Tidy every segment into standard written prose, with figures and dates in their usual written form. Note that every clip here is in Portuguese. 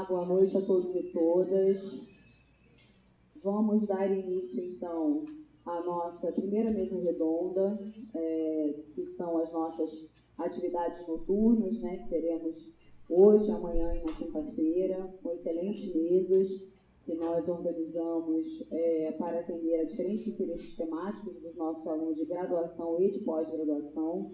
boa noite a todos e todas. Vamos dar início, então, à nossa primeira mesa redonda, que são as nossas atividades noturnas, né, que teremos hoje, amanhã e na quinta-feira, com excelentes mesas que nós organizamos para atender a diferentes interesses temáticos dos nossos alunos de graduação e de pós-graduação.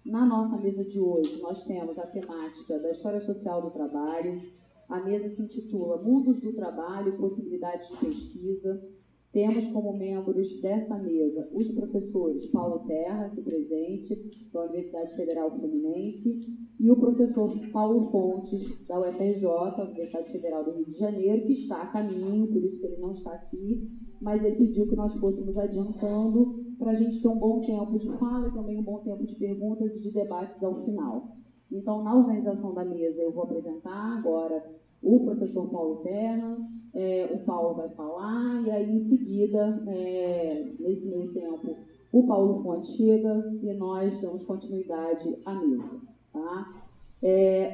Na nossa mesa de hoje, nós temos a temática da História Social do Trabalho. A mesa se intitula Mundos do Trabalho, Possibilidades de Pesquisa. Temos como membros dessa mesa os professores Paulo Terra, aqui presente, da Universidade Federal Fluminense, e o professor Paulo Fontes, da UFRJ, Universidade Federal do Rio de Janeiro, que está a caminho, por isso que ele não está aqui, mas ele pediu que nós fôssemos adiantando para a gente ter um bom tempo de fala e também um bom tempo de perguntas e de debates ao final. Então, na organização da mesa, eu vou apresentar agora o professor Paulo Terra, o Paulo vai falar, e aí, em seguida, nesse meio tempo, o Paulo Fontes chega e nós damos continuidade à mesa. Tá?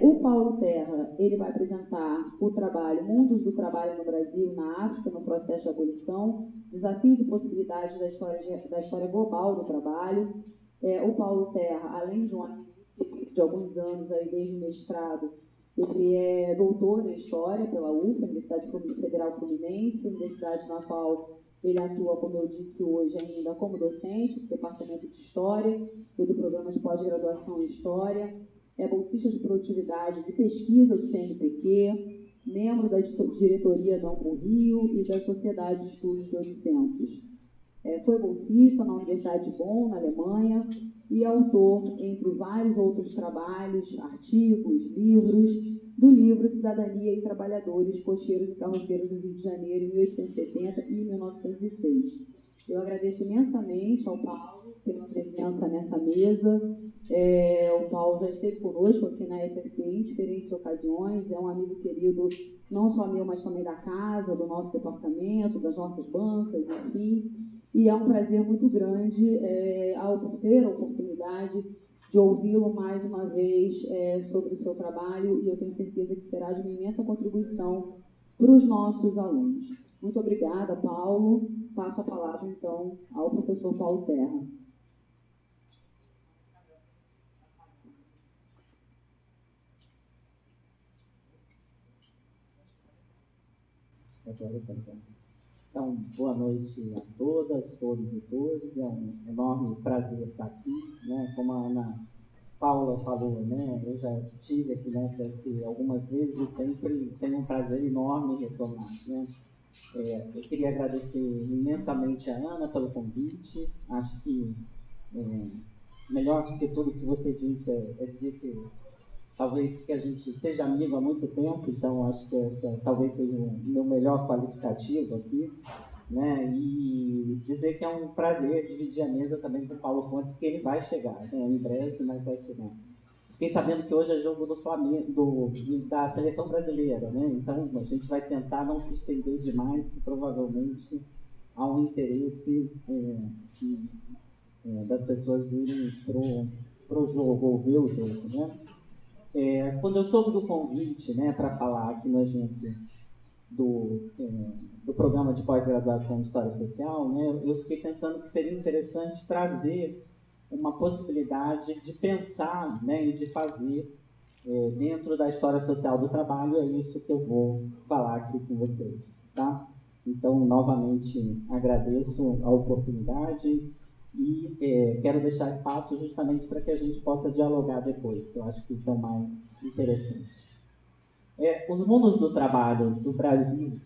O Paulo Terra, ele vai apresentar o trabalho Mundos do Trabalho no Brasil e na África, no processo de abolição, desafios e possibilidades da história global do trabalho. O Paulo Terra, além de um amigo de alguns anos, aí, desde o mestrado, ele é doutor em História pela UFA, Universidade Federal Fluminense, universidade na qual ele atua, como eu disse hoje, ainda como docente do Departamento de História e do Programa de Pós-Graduação em História. É bolsista de produtividade de pesquisa do CNPq, membro da diretoria da Ampo Rio e da Sociedade de Estudos de 800. Foi bolsista na Universidade de Bonn, na Alemanha, e autor, entre vários outros trabalhos, artigos, livros, do livro Cidadania e Trabalhadores, Cocheiros e Carroceiros do Rio de Janeiro, em 1870 e 1906. Eu agradeço imensamente ao Paulo pela presença nessa mesa. O Paulo já esteve conosco aqui na FFP em diferentes ocasiões, é um amigo querido, não só meu, mas também da casa, do nosso departamento, das nossas bancas, enfim. E é um prazer muito grande ter a oportunidade de ouvi-lo mais uma vez sobre o seu trabalho, e eu tenho certeza que será de uma imensa contribuição para os nossos alunos. Muito obrigada, Paulo. Passo a palavra, então, ao professor Paulo Terra. Então, boa noite a todas, todos e todas. É um enorme prazer estar aqui, né? Como a Ana Paula falou, né? Eu já estive aqui, né, algumas vezes e sempre tenho um prazer enorme em retornar, né? Eu queria agradecer imensamente a Ana pelo convite. Acho que melhor do que tudo que você disse é dizer que talvez que a gente seja amigo há muito tempo, então acho que essa talvez seja o meu melhor qualificativo aqui, né? E dizer que é um prazer dividir a mesa também com o Paulo Fontes, que ele vai chegar, né? Em breve, mas vai chegar. Fiquei sabendo que hoje é jogo do Flamengo, da seleção brasileira, né? Então a gente vai tentar não se estender demais, que provavelmente há um interesse das pessoas irem pro jogo, ou ver o jogo, né? Quando eu soube do convite, né, para falar aqui no evento do programa de pós-graduação de História Social, né, eu fiquei pensando que seria interessante trazer uma possibilidade de pensar, né, e de fazer dentro da História Social do Trabalho. É isso que eu vou falar aqui com vocês, tá? Então, novamente, agradeço a oportunidade e quero deixar espaço justamente para que a gente possa dialogar depois, que eu acho que isso é o mais interessante. Os mundos do trabalho do Brasil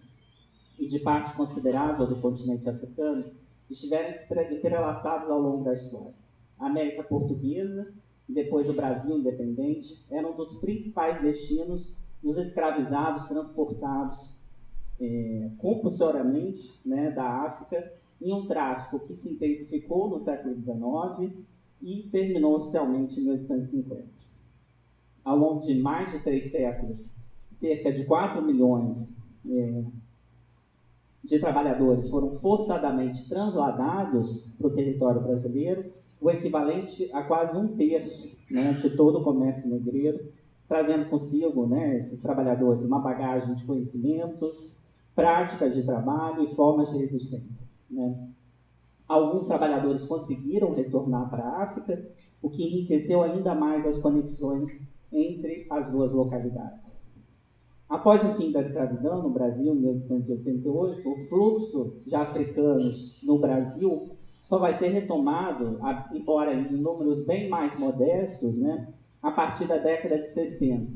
e de parte considerável do continente africano estiveram entrelaçados ao longo da história. A América Portuguesa e depois o Brasil independente eram dos principais destinos dos escravizados transportados compulsoriamente, né, da África, em um tráfico que se intensificou no século XIX e terminou oficialmente em 1850. Ao longo de mais de 3 séculos, cerca de 4 milhões de trabalhadores foram forçadamente transladados para o território brasileiro, o equivalente a quase 1/3, né, de todo o comércio negreiro trazendo consigo, né, esses trabalhadores uma bagagem de conhecimentos, práticas de trabalho e formas de resistência, né? Alguns trabalhadores conseguiram retornar para a África, o que enriqueceu ainda mais as conexões entre as duas localidades. Após o fim da escravidão no Brasil, em 1888, o fluxo de africanos no Brasil só vai ser retomado, embora em números bem mais modestos, né, a partir da década de 60.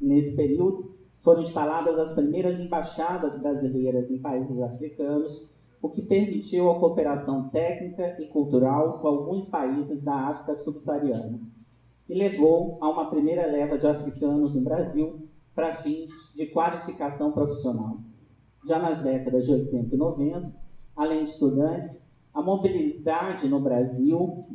Nesse período, foram instaladas as primeiras embaixadas brasileiras em países africanos, o que permitiu a cooperação técnica e cultural com alguns países da África subsaariana e levou a uma primeira leva de africanos no Brasil para fins de qualificação profissional. Já nas décadas de 80 e 90, além de estudantes, a mobilidade no Brasil,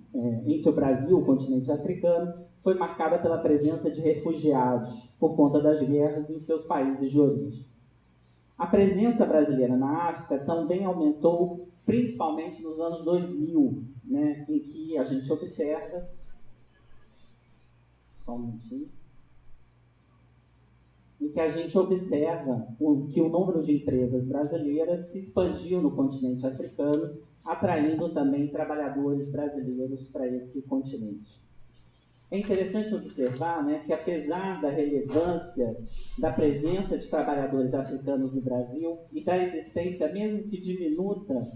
entre o Brasil e o continente africano, foi marcada pela presença de refugiados por conta das guerras em seus países de origem. A presença brasileira na África também aumentou, principalmente nos anos 2000, né, em que a gente observa... Só um minutinho. Em que a gente observa que o número de empresas brasileiras se expandiu no continente africano, atraindo também trabalhadores brasileiros para esse continente. É interessante observar, né, que apesar da relevância da presença de trabalhadores africanos no Brasil e da existência, mesmo que diminuta,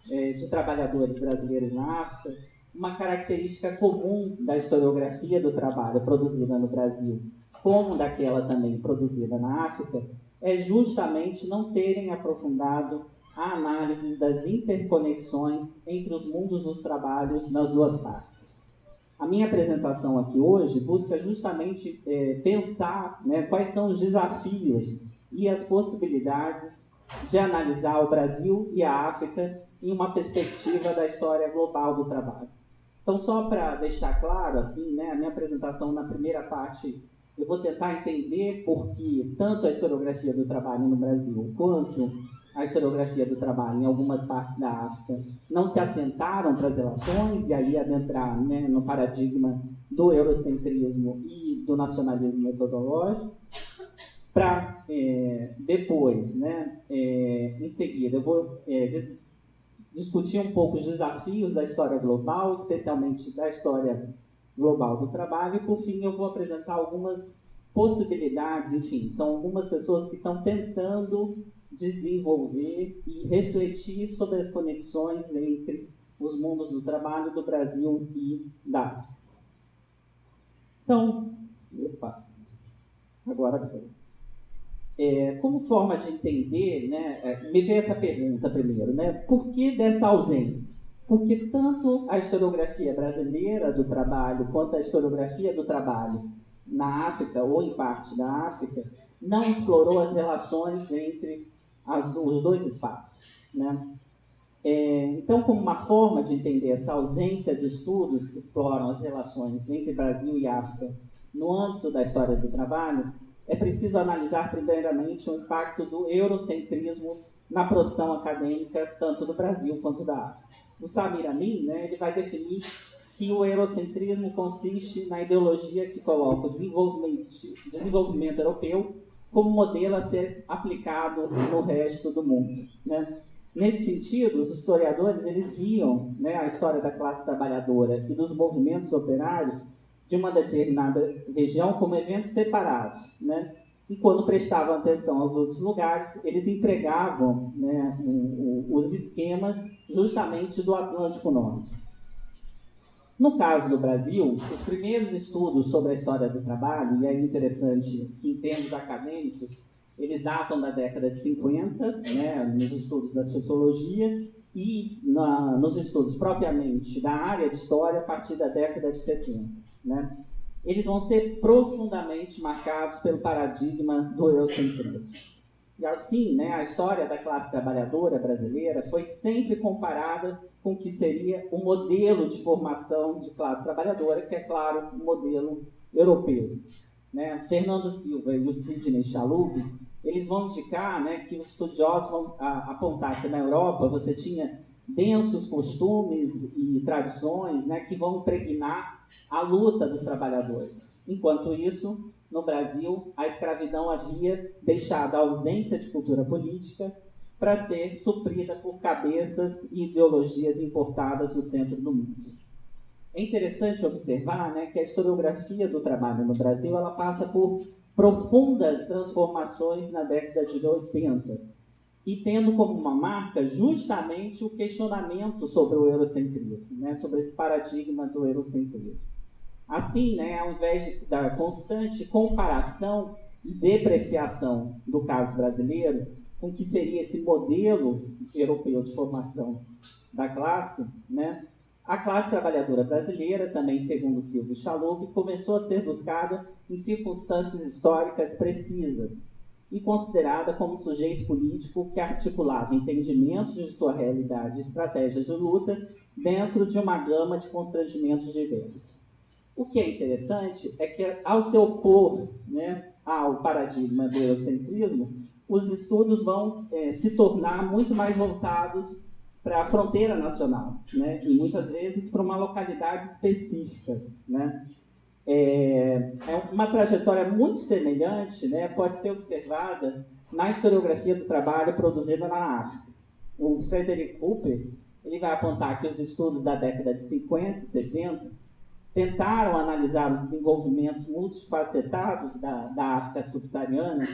de trabalhadores brasileiros na África, uma característica comum da historiografia do trabalho produzida no Brasil, como daquela também produzida na África, é justamente não terem aprofundado a análise das interconexões entre os mundos dos trabalhos nas duas partes. A minha apresentação aqui hoje busca justamente pensar, né, quais são os desafios e as possibilidades de analisar o Brasil e a África em uma perspectiva da história global do trabalho. Então, só para deixar claro, assim, né, a minha apresentação na primeira parte, eu vou tentar entender por que tanto a historiografia do trabalho no Brasil quanto a historiografia do trabalho em algumas partes da África não se atentaram para as relações e aí adentrar, né, no paradigma do eurocentrismo e do nacionalismo metodológico, para depois, né, em seguida, eu vou discutir um pouco os desafios da história global, especialmente da história global do trabalho, e por fim eu vou apresentar algumas possibilidades, enfim, são algumas pessoas que estão tentando desenvolver e refletir sobre as conexões entre os mundos do trabalho do Brasil e da África. Então, agora foi. Como forma de entender, né, me veio essa pergunta primeiro, né, por que dessa ausência? Porque tanto a historiografia brasileira do trabalho quanto a historiografia do trabalho na África, ou em parte da África, não explorou as relações entre os dois espaços, né? Então, como uma forma de entender essa ausência de estudos que exploram as relações entre Brasil e África no âmbito da história do trabalho, é preciso analisar primeiramente o impacto do eurocentrismo na produção acadêmica, tanto do Brasil quanto da África. O Samir Amin, né, ele vai definir que o eurocentrismo consiste na ideologia que coloca o desenvolvimento europeu como modelo a ser aplicado no resto do mundo, né? Nesse sentido, os historiadores eles viam, né, a história da classe trabalhadora e dos movimentos operários de uma determinada região como eventos separados, né? E quando prestavam atenção aos outros lugares, eles empregavam, né, os esquemas justamente do Atlântico Norte. No caso do Brasil, os primeiros estudos sobre a história do trabalho, e é interessante que em termos acadêmicos, eles datam da década de 50, né, nos estudos da sociologia, e nos estudos propriamente da área de história a partir da década de 70. Né? Eles vão ser profundamente marcados pelo paradigma do eurocentrismo. E assim, né, a história da classe trabalhadora brasileira foi sempre comparada com o que seria o modelo de formação de classe trabalhadora, que é, claro, o modelo europeu. Né? Fernando Silva e o Sidney Chalub, eles vão indicar, né, que os estudiosos vão apontar que na Europa você tinha densos costumes e tradições, né, que vão impregnar a luta dos trabalhadores. Enquanto isso, no Brasil, a escravidão havia deixado a ausência de cultura política para ser suprida por cabeças e ideologias importadas do centro do mundo. É interessante observar, né, que a historiografia do trabalho no Brasil ela passa por profundas transformações na década de 80, e tendo como uma marca justamente o questionamento sobre o eurocentrismo, né, sobre esse paradigma do eurocentrismo. Assim, né, ao invés da constante comparação e depreciação do caso brasileiro, com o que seria esse modelo europeu de formação da classe, né, a classe trabalhadora brasileira, também segundo Silvio Chalub, começou a ser buscada em circunstâncias históricas precisas e considerada como sujeito político que articulava entendimentos de sua realidade e estratégias de luta dentro de uma gama de constrangimentos diversos. O que é interessante é que, ao se opor, né, ao paradigma do eurocentrismo, os estudos vão se tornar muito mais voltados para a fronteira nacional, né, e muitas vezes para uma localidade específica, né. É uma trajetória muito semelhante, né, pode ser observada na historiografia do trabalho produzida na África. O Frederick Cooper ele vai apontar que os estudos da década de 50 e 70 tentaram analisar os desenvolvimentos multifacetados da África subsaariana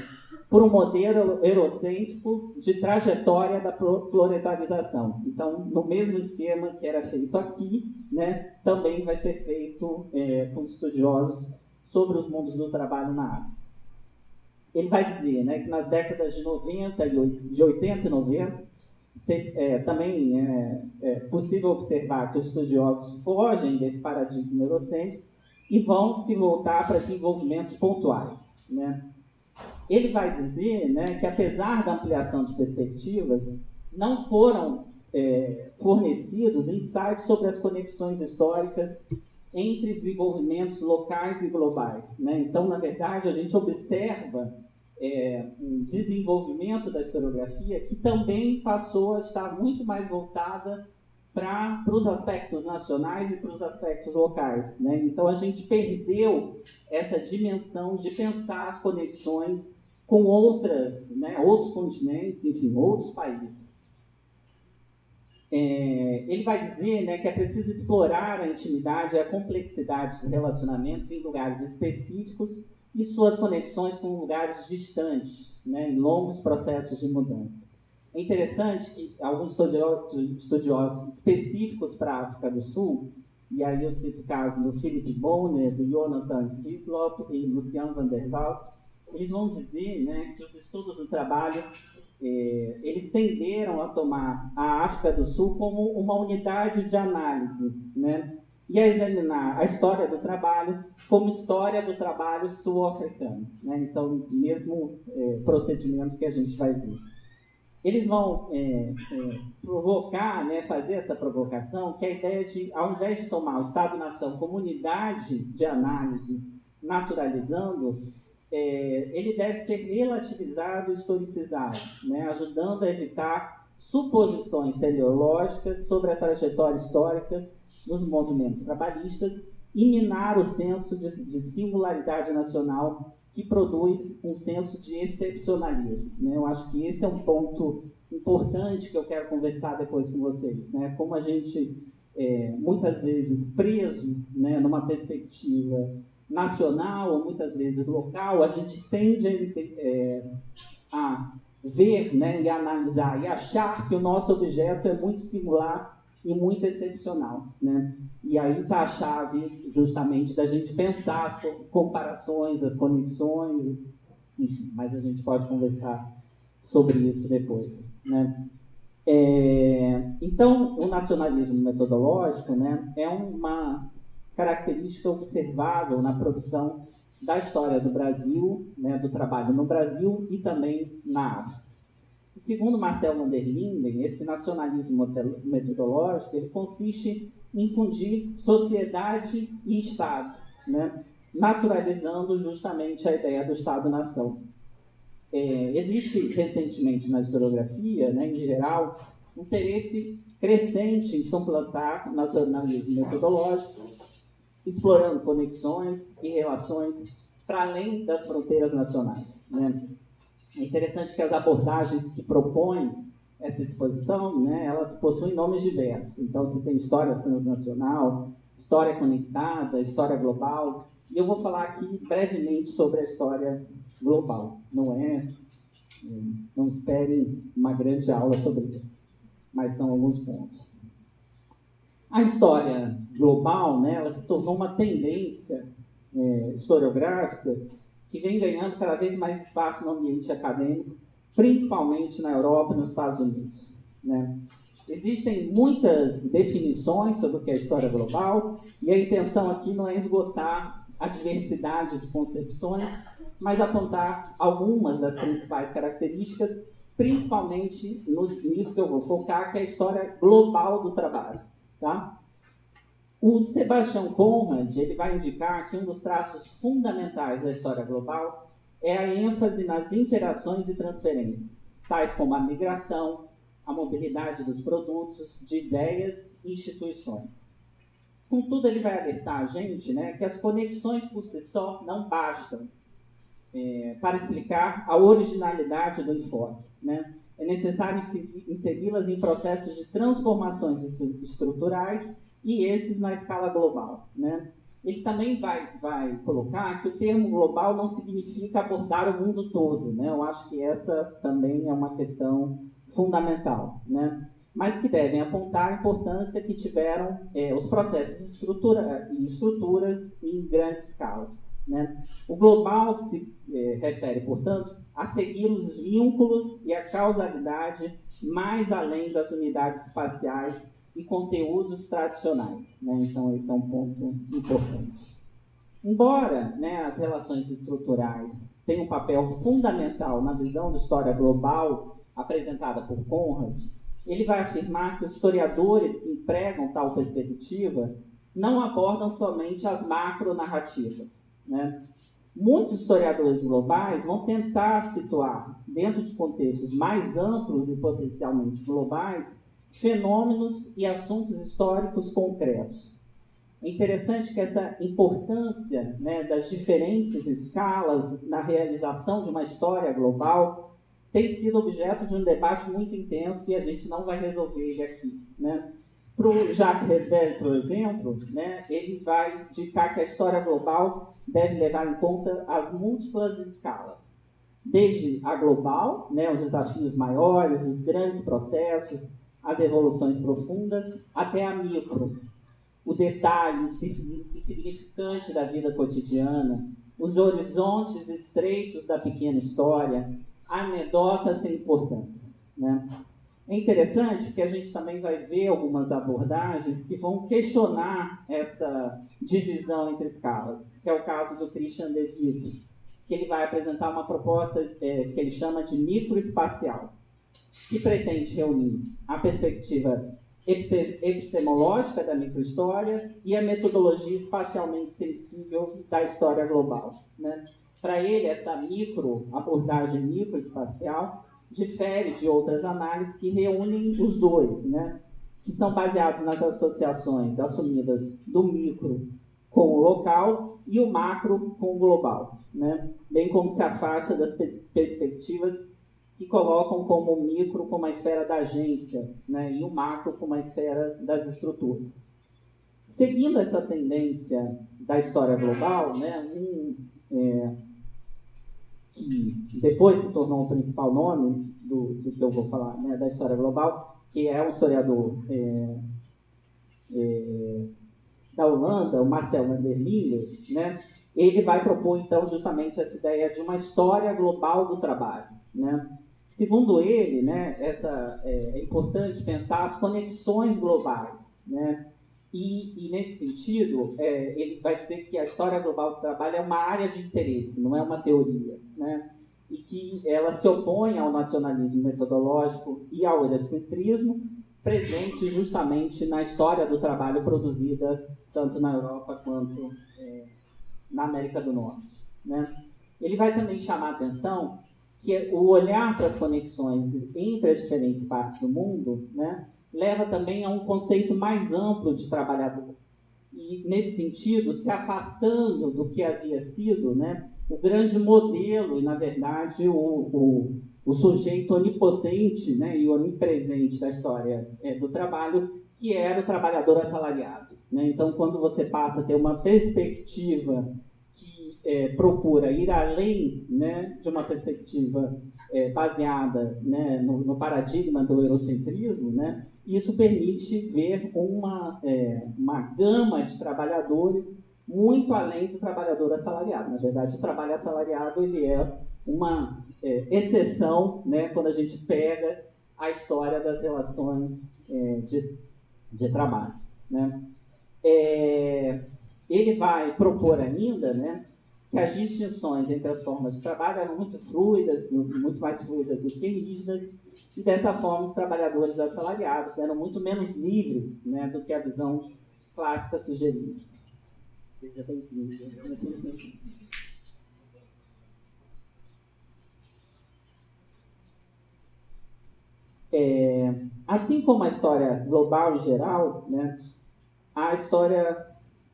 por um modelo eurocêntrico de trajetória da proletarização. Então, no mesmo esquema que era feito aqui, né, também vai ser feito com estudiosos sobre os mundos do trabalho na África. Ele vai dizer, né, que nas décadas de 80 e 90, também é possível observar que os estudiosos fogem desse paradigma eurocêntrico e vão se voltar para desenvolvimentos pontuais, né? Ele vai dizer, né, que apesar da ampliação de perspectivas, não foram fornecidos insights sobre as conexões históricas entre desenvolvimentos locais e globais, né? Então, na verdade, a gente observa um desenvolvimento da historiografia que também passou a estar muito mais voltada para os aspectos nacionais e para os aspectos locais, né? Então a gente perdeu essa dimensão de pensar as conexões com outros continentes, enfim, outros países. Ele vai dizer, né, que é preciso explorar a intimidade e a complexidade dos relacionamentos em lugares específicos e suas conexões com lugares distantes, né, em longos processos de mudança. É interessante que alguns estudiosos específicos para a África do Sul, e aí eu cito o caso do Philip Bonner, do Jonathan Hislop e Lucian van der Walt, eles vão dizer, né, que os estudos do trabalho eles tenderam a tomar a África do Sul como uma unidade de análise, né, e a examinar a história do trabalho como história do trabalho sul-africano, né? Então, mesmo procedimento que a gente vai ver. Eles vão provocar, né, fazer essa provocação, que é a ideia de, ao invés de tomar o Estado-nação como unidade de análise, naturalizando, ele deve ser relativizado e historicizado, né, ajudando a evitar suposições teleológicas sobre a trajetória histórica dos movimentos trabalhistas e minar o senso de singularidade nacional que produz um senso de excepcionalismo, né? Eu acho que esse é um ponto importante que eu quero conversar depois com vocês, né? Como a gente, muitas vezes preso, né, numa perspectiva nacional ou muitas vezes local, a gente tende a ver, né, e analisar e achar que o nosso objeto é muito singular e muito excepcional, né? E aí está a chave justamente da gente pensar as comparações, as conexões, enfim, mas a gente pode conversar sobre isso depois, né? Então, o nacionalismo metodológico, né, é uma característica observável na produção da história do Brasil, né, do trabalho no Brasil e também na África. Segundo Marcel van der Linden, esse nacionalismo metodológico ele consiste em fundir sociedade e Estado, né, naturalizando justamente a ideia do Estado-nação. Existe recentemente na historiografia, né, em geral, um interesse crescente em suplantar o nacionalismo metodológico, explorando conexões e relações para além das fronteiras nacionais, né? É interessante que as abordagens que propõem essa exposição, né, elas possuem nomes diversos. Então, você tem história transnacional, história conectada, história global. E eu vou falar aqui brevemente sobre a história global. Não esperem uma grande aula sobre isso, mas são alguns pontos. A história global, né, ela se tornou uma tendência historiográfica que vem ganhando cada vez mais espaço no ambiente acadêmico, principalmente na Europa e nos Estados Unidos, né? Existem muitas definições sobre o que é história global, e a intenção aqui não é esgotar a diversidade de concepções, mas apontar algumas das principais características, principalmente nisso que eu vou focar, que é a história global do trabalho, tá? O Sebastian Conrad, ele vai indicar que um dos traços fundamentais da história global é a ênfase nas interações e transferências, tais como a migração, a mobilidade dos produtos, de ideias e instituições. Contudo, ele vai alertar a gente, né, que as conexões por si só não bastam para explicar a originalidade do enfoque, né? É necessário inseri-las em processos de transformações estruturais e esses na escala global, né? Ele também vai colocar que o termo global não significa abordar o mundo todo, né? Eu acho que essa também é uma questão fundamental, né? Mas que devem apontar a importância que tiveram os processos e estruturas em grande escala, né? O global se refere, portanto, a seguir os vínculos e a causalidade mais além das unidades espaciais e conteúdos tradicionais, né? Então, esse é um ponto importante. Embora, né, as relações estruturais tenham um papel fundamental na visão de história global apresentada por Conrad, ele vai afirmar que os historiadores que empregam tal perspectiva não abordam somente as macronarrativas, né? Muitos historiadores globais vão tentar situar, dentro de contextos mais amplos e potencialmente globais, fenômenos e assuntos históricos concretos. É interessante que essa importância, né, das diferentes escalas na realização de uma história global tem sido objeto de um debate muito intenso e a gente não vai resolver ele aqui, né? Para o Jacques Redel, por exemplo, né, ele vai indicar que a história global deve levar em conta as múltiplas escalas, desde a global, né, os desafios maiores, os grandes processos, as evoluções profundas, até a micro, o detalhe insignificante da vida cotidiana, os horizontes estreitos da pequena história, anedotas sem importância, né? É interessante que a gente também vai ver algumas abordagens que vão questionar essa divisão entre escalas, que é o caso do Christian De Witt, que ele vai apresentar uma proposta que ele chama de microespacial, que pretende reunir a perspectiva epistemológica da microhistória e a metodologia espacialmente sensível da história global, né? Para ele, essa abordagem microespacial difere de outras análises que reúnem os dois, né? Que são baseados nas associações assumidas do micro com o local e o macro com o global, né? Bem como se afasta das perspectivas que colocam como o micro como a esfera da agência, né? E o macro como a esfera das estruturas. Seguindo essa tendência da história global, né? Que depois se tornou o principal nome do que eu vou falar, né, da história global, que é um historiador da Holanda, o Marcel van der Miller, né? Ele vai propor, então, justamente essa ideia de uma história global do trabalho, né? Segundo ele, né, é importante pensar as conexões globais, né? E nesse sentido, ele vai dizer que a história global do trabalho é uma área de interesse, não é uma teoria, né? E que ela se opõe ao nacionalismo metodológico e ao eurocentrismo, presente justamente na história do trabalho produzida tanto na Europa quanto na América do Norte, né? Ele vai também chamar a atenção que o olhar para as conexões entre as diferentes partes do mundo, né, leva também a um conceito mais amplo de trabalhador. E, nesse sentido, se afastando do que havia sido, né, o grande modelo e, na verdade, o sujeito onipotente, né, e onipresente da história do trabalho, que era o trabalhador assalariado. Né? Então, quando você passa a ter uma perspectiva que procura ir além, né, de uma perspectiva baseada, né, no paradigma do eurocentrismo, né, isso permite ver uma gama de trabalhadores muito além do trabalhador assalariado. Na verdade, o trabalho assalariado ele é uma exceção, né, quando a gente pega a história das relações de trabalho. Né? Ele vai propor ainda, né, que as distinções entre as formas de trabalho eram muito fluidas, muito mais fluidas do que rígidas, e dessa forma os trabalhadores assalariados eram muito menos livres, né, do que a visão clássica sugeria. Seja bem-vindo. Assim como a história global em geral, né, a história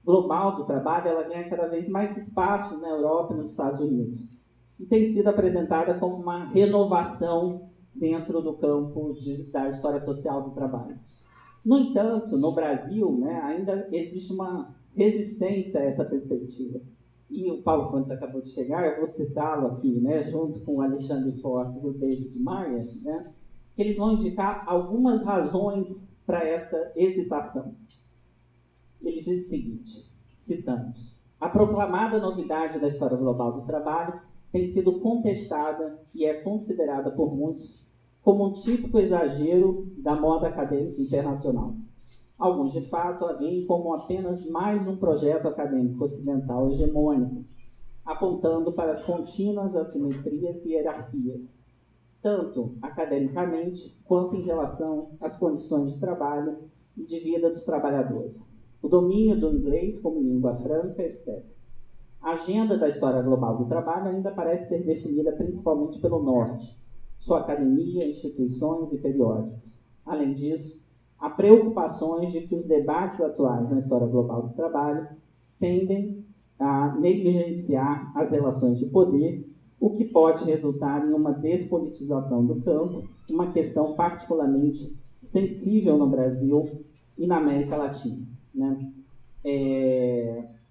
global do trabalho ela ganha cada vez mais espaço na Europa e nos Estados Unidos. E tem sido apresentada como uma renovação dentro do campo da história social do trabalho. No entanto, no Brasil, né, ainda existe uma resistência a essa perspectiva. E o Paulo Fontes acabou de chegar, eu vou citá-lo aqui, né, junto com o Alexandre Fortes e o David Maia, né, que eles vão indicar algumas razões para essa hesitação. Ele diz o seguinte, citamos: a proclamada novidade da história global do trabalho tem sido contestada e é considerada por muitos como um típico exagero da moda acadêmica internacional. Alguns, de fato, a veem como apenas mais um projeto acadêmico ocidental hegemônico, apontando para as contínuas assimetrias e hierarquias, tanto academicamente quanto em relação às condições de trabalho e de vida dos trabalhadores, o domínio do inglês como língua franca, etc. A agenda da história global do trabalho ainda parece ser definida principalmente pelo Norte, sua academia, instituições e periódicos. Além disso, há preocupações de que os debates atuais na história global do trabalho tendem a negligenciar as relações de poder, o que pode resultar em uma despolitização do campo, uma questão particularmente sensível no Brasil e na América Latina. Né?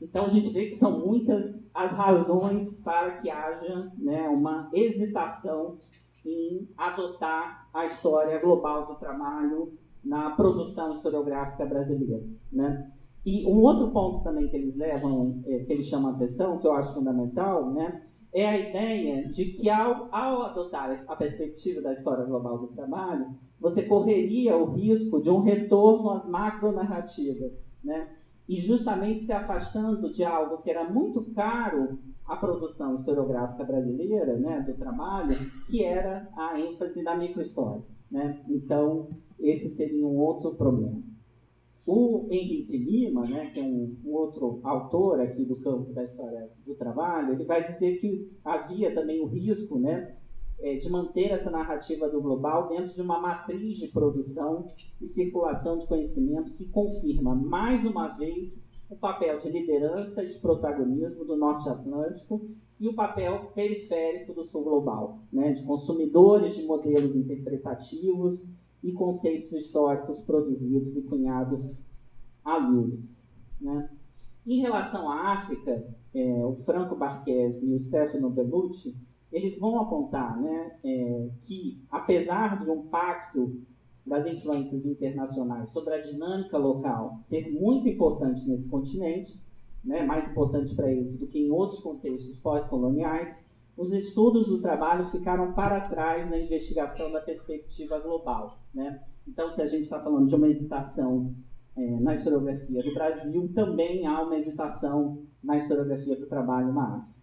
Então, a gente vê que são muitas as razões para que haja, né, uma hesitação em adotar a história global do trabalho na produção historiográfica brasileira. Né? E um outro ponto também que eles levam, que eles chamam a atenção, que eu acho fundamental, né, é a ideia de que ao adotar a perspectiva da história global do trabalho, você correria o risco de um retorno às macronarrativas, né? E justamente se afastando de algo que era muito caro à produção historiográfica brasileira, né, do trabalho, que era a ênfase na microhistória. Né? Então, esse seria um outro problema. O Henrique Lima, né, que é um outro autor aqui do campo da história do trabalho, ele vai dizer que havia também o risco, né, de manter essa narrativa do global dentro de uma matriz de produção e circulação de conhecimento que confirma, mais uma vez, o papel de liderança e de protagonismo do Norte Atlântico e o papel periférico do Sul Global, né, de consumidores de modelos interpretativos e conceitos históricos produzidos e cunhados a Lewis. Né? Em relação à África, o Franco Barchesi e o Stefano Bellucci, eles vão apontar, né, que, apesar de um pacto das influências internacionais sobre a dinâmica local ser muito importante nesse continente, né, mais importante para eles do que em outros contextos pós-coloniais, os estudos do trabalho ficaram para trás na investigação da perspectiva global. Né? Então, se a gente está falando de uma hesitação na historiografia do Brasil, também há uma hesitação na historiografia do trabalho na África.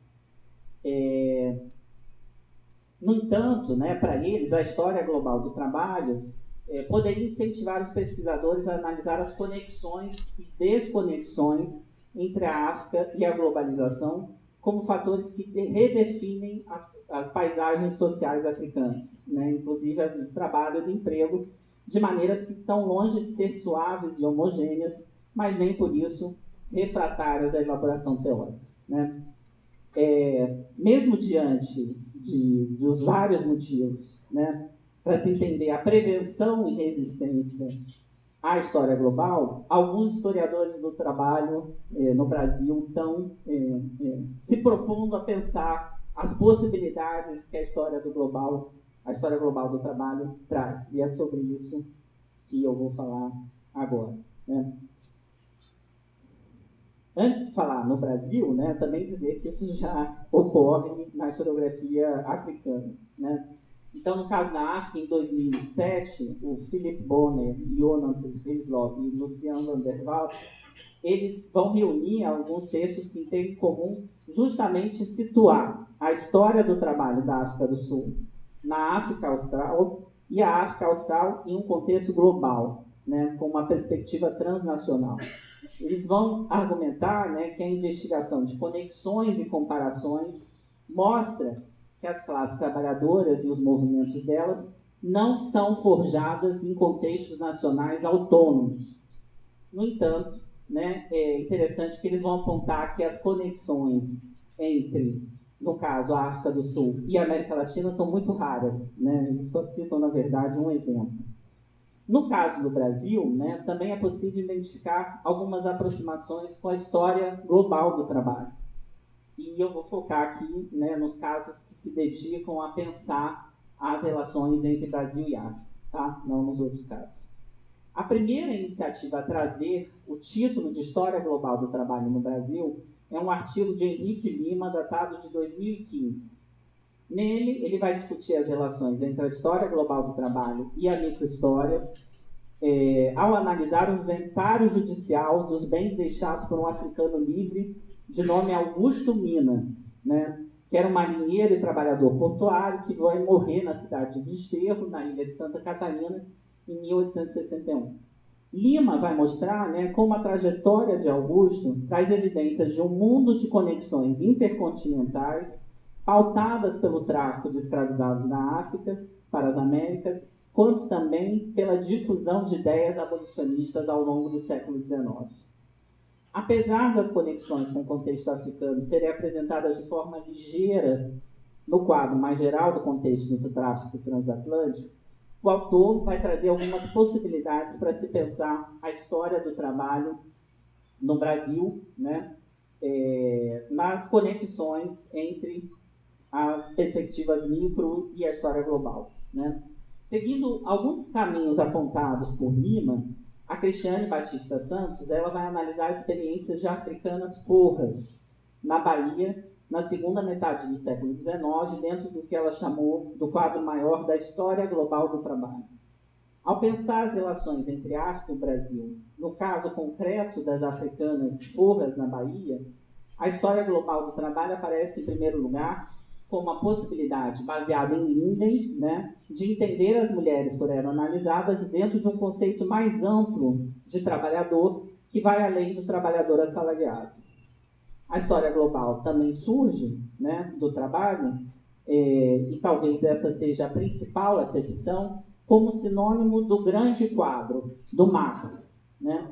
No entanto, né, para eles, a história global do trabalho poderia incentivar os pesquisadores a analisar as conexões e desconexões entre a África e a globalização como fatores que redefinem as paisagens sociais africanas, né, inclusive as do trabalho e do emprego, de maneiras que estão longe de ser suaves e homogêneas, mas nem por isso refratárias à elaboração teórica. Né? mesmo diante dos vários motivos, né, para se entender a prevenção e resistência à história global, alguns historiadores do trabalho no Brasil estão se propondo a pensar as possibilidades que a história global do trabalho traz. E é sobre isso que eu vou falar agora, né? Antes de falar no Brasil, né, também dizer que isso já ocorre na historiografia africana, né? Então, no caso da África, em 2007, o Philip Bonner, Jonathan Hislop e Lucian van der Waals, eles vão reunir alguns textos que têm em comum justamente situar a história do trabalho da África do Sul na África Austral e a África Austral em um contexto global, né, com uma perspectiva transnacional. Eles vão argumentar, né, que a investigação de conexões e comparações mostra que as classes trabalhadoras e os movimentos delas não são forjadas em contextos nacionais autônomos. No entanto, né, é interessante que eles vão apontar que as conexões entre, no caso, a África do Sul e a América Latina são muito raras, né? Eles só citam, na verdade, um exemplo. No caso do Brasil, né, também é possível identificar algumas aproximações com a história global do trabalho. E eu vou focar aqui, né, nos casos que se dedicam a pensar as relações entre Brasil e África, tá? Não nos outros casos. A primeira iniciativa a trazer o título de História Global do Trabalho no Brasil é um artigo de Henrique Lima, datado de 2015. Nele, ele vai discutir as relações entre a história global do trabalho e a microhistória, ao analisar o inventário judicial dos bens deixados por um africano livre de nome Augusto Mina, né, que era um marinheiro e trabalhador portuário que vai morrer na cidade de Desterro, na ilha de Santa Catarina, em 1861. Lima vai mostrar, né, como a trajetória de Augusto traz evidências de um mundo de conexões intercontinentais pautadas pelo tráfico de escravizados da África para as Américas, quanto também pela difusão de ideias abolicionistas ao longo do século XIX. Apesar das conexões com o contexto africano serem apresentadas de forma ligeira no quadro mais geral do contexto do tráfico transatlântico, o autor vai trazer algumas possibilidades para se pensar a história do trabalho no Brasil, né, nas conexões entre as perspectivas micro e a história global, né? Seguindo alguns caminhos apontados por Lima, a Cristiane Batista Santos ela vai analisar experiências de africanas forras na Bahia na segunda metade do século XIX, dentro do que ela chamou do quadro maior da história global do trabalho. Ao pensar as relações entre África e o Brasil, no caso concreto das africanas forras na Bahia, a história global do trabalho aparece em primeiro lugar como uma possibilidade baseada em Linden, né, de entender as mulheres por ela analisadas dentro de um conceito mais amplo de trabalhador que vai além do trabalhador assalariado. A história global também surge, né, do trabalho, e talvez essa seja a principal acepção, como sinônimo do grande quadro, do macro, né?